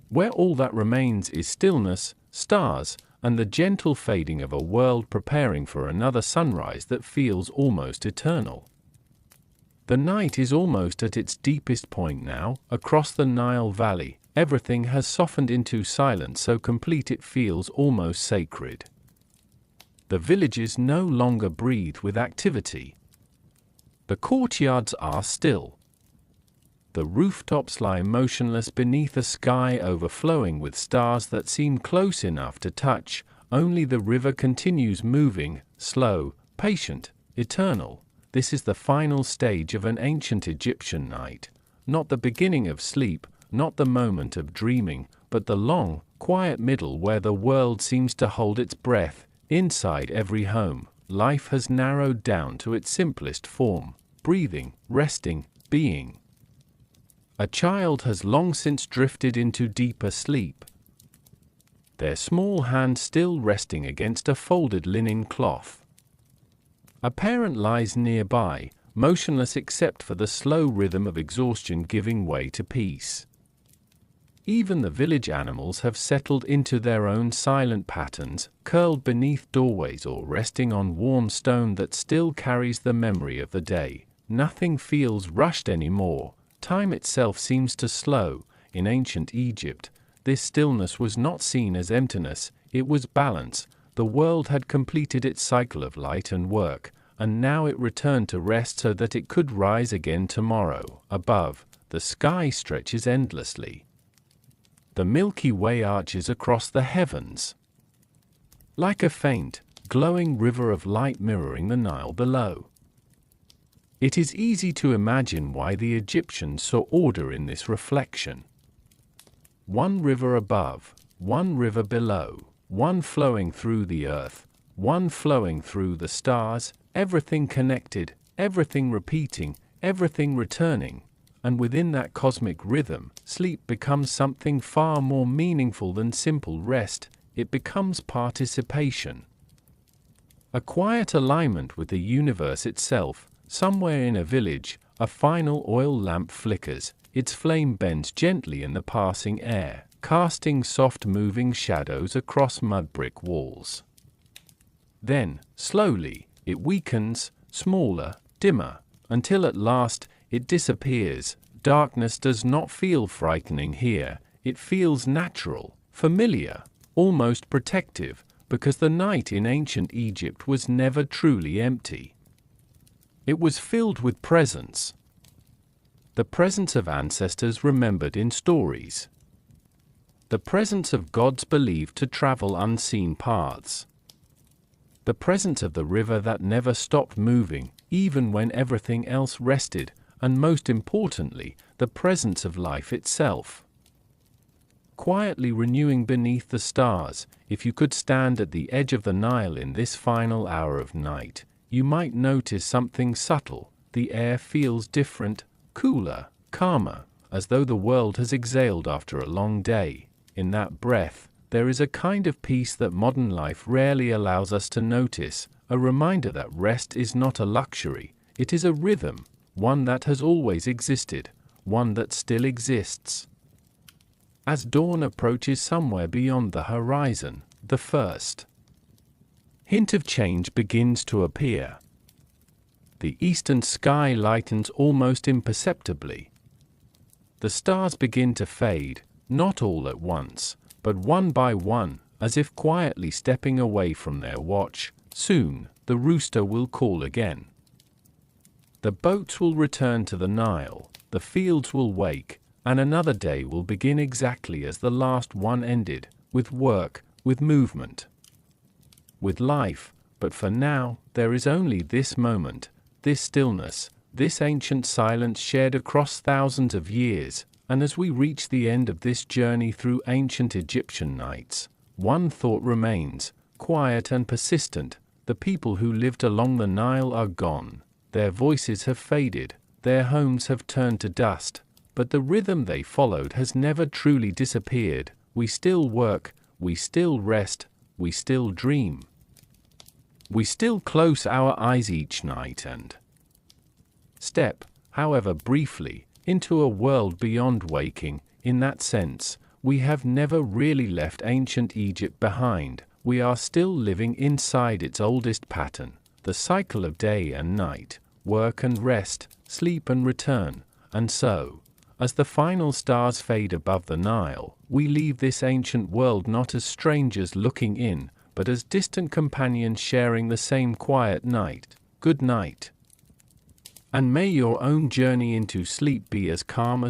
where all that remains is stillness, stars, and the gentle fading of a world preparing for another sunrise that feels almost eternal. The night is almost at its deepest point now. Across the Nile Valley, everything has softened into silence so complete it feels almost sacred. The villages no longer breathe with activity. The courtyards are still. The rooftops lie motionless beneath a sky overflowing with stars that seem close enough to touch. Only the river continues moving, slow, patient, eternal. This is the final stage of an ancient Egyptian night, not the beginning of sleep, not the moment of dreaming, but the long, quiet middle where the world seems to hold its breath. Inside every home, life has narrowed down to its simplest form: breathing, resting, being. A child has long since drifted into deeper sleep, their small hand still resting against a folded linen cloth. A parent lies nearby, motionless except for the slow rhythm of exhaustion giving way to peace. Even the village animals have settled into their own silent patterns, curled beneath doorways or resting on warm stone that still carries the memory of the day. Nothing feels rushed anymore. Time itself seems to slow. In ancient Egypt, this stillness was not seen as emptiness, it was balance. The world had completed its cycle of light and work, and now it returned to rest so that it could rise again tomorrow. Above, the sky stretches endlessly. The Milky Way arches across the heavens, like a faint, glowing river of light mirroring the Nile below. It is easy to imagine why the Egyptians saw order in this reflection. One river above, one river below, one flowing through the earth, one flowing through the stars, everything connected, everything repeating, everything returning. And within that cosmic rhythm, sleep becomes something far more meaningful than simple rest. It becomes participation. A quiet alignment with the universe itself. Somewhere in a village, a final oil lamp flickers. Its flame bends gently in the passing air, casting soft moving shadows across mud brick walls. Then, slowly, it weakens, smaller, dimmer, until at last, it disappears. Darkness does not feel frightening here. It feels natural, familiar, almost protective, because the night in ancient Egypt was never truly empty. It was filled with presence. The presence of ancestors remembered in stories. The presence of gods believed to travel unseen paths. The presence of the river that never stopped moving, even when everything else rested, and most importantly, the presence of life itself. quietly renewing beneath the stars. If you could stand at the edge of the Nile in this final hour of night, you might notice something subtle. The air feels different, cooler, calmer, as though the world has exhaled after a long day. In that breath, there is a kind of peace that modern life rarely allows us to notice, a reminder that rest is not a luxury, it is a rhythm, one that has always existed, one that still exists. As dawn approaches somewhere beyond the horizon, the first hint of change begins to appear. The eastern sky lightens almost imperceptibly. The stars begin to fade, not all at once, but one by one, as if quietly stepping away from their watch. Soon, the rooster will call again. The boats will return to the Nile, the fields will wake, and another day will begin exactly as the last one ended, with work, with movement, with life. But for now, there is only this moment, this stillness, this ancient silence shared across thousands of years. And as we reach the end of this journey through ancient Egyptian nights, one thought remains, quiet and persistent: the people who lived along the Nile are gone. Their voices have faded, their homes have turned to dust, but the rhythm they followed has never truly disappeared. We still work, we still rest, we still dream. We still close our eyes each night and step, however briefly, into a world beyond waking. In that sense, we have never really left ancient Egypt behind. We are still living inside its oldest pattern, the cycle of day and night, work and rest, sleep and return. And so, as the final stars fade above the Nile, we leave this ancient world not as strangers looking in, but as distant companions sharing the same quiet night. Good night. And may your own journey into sleep be as calm as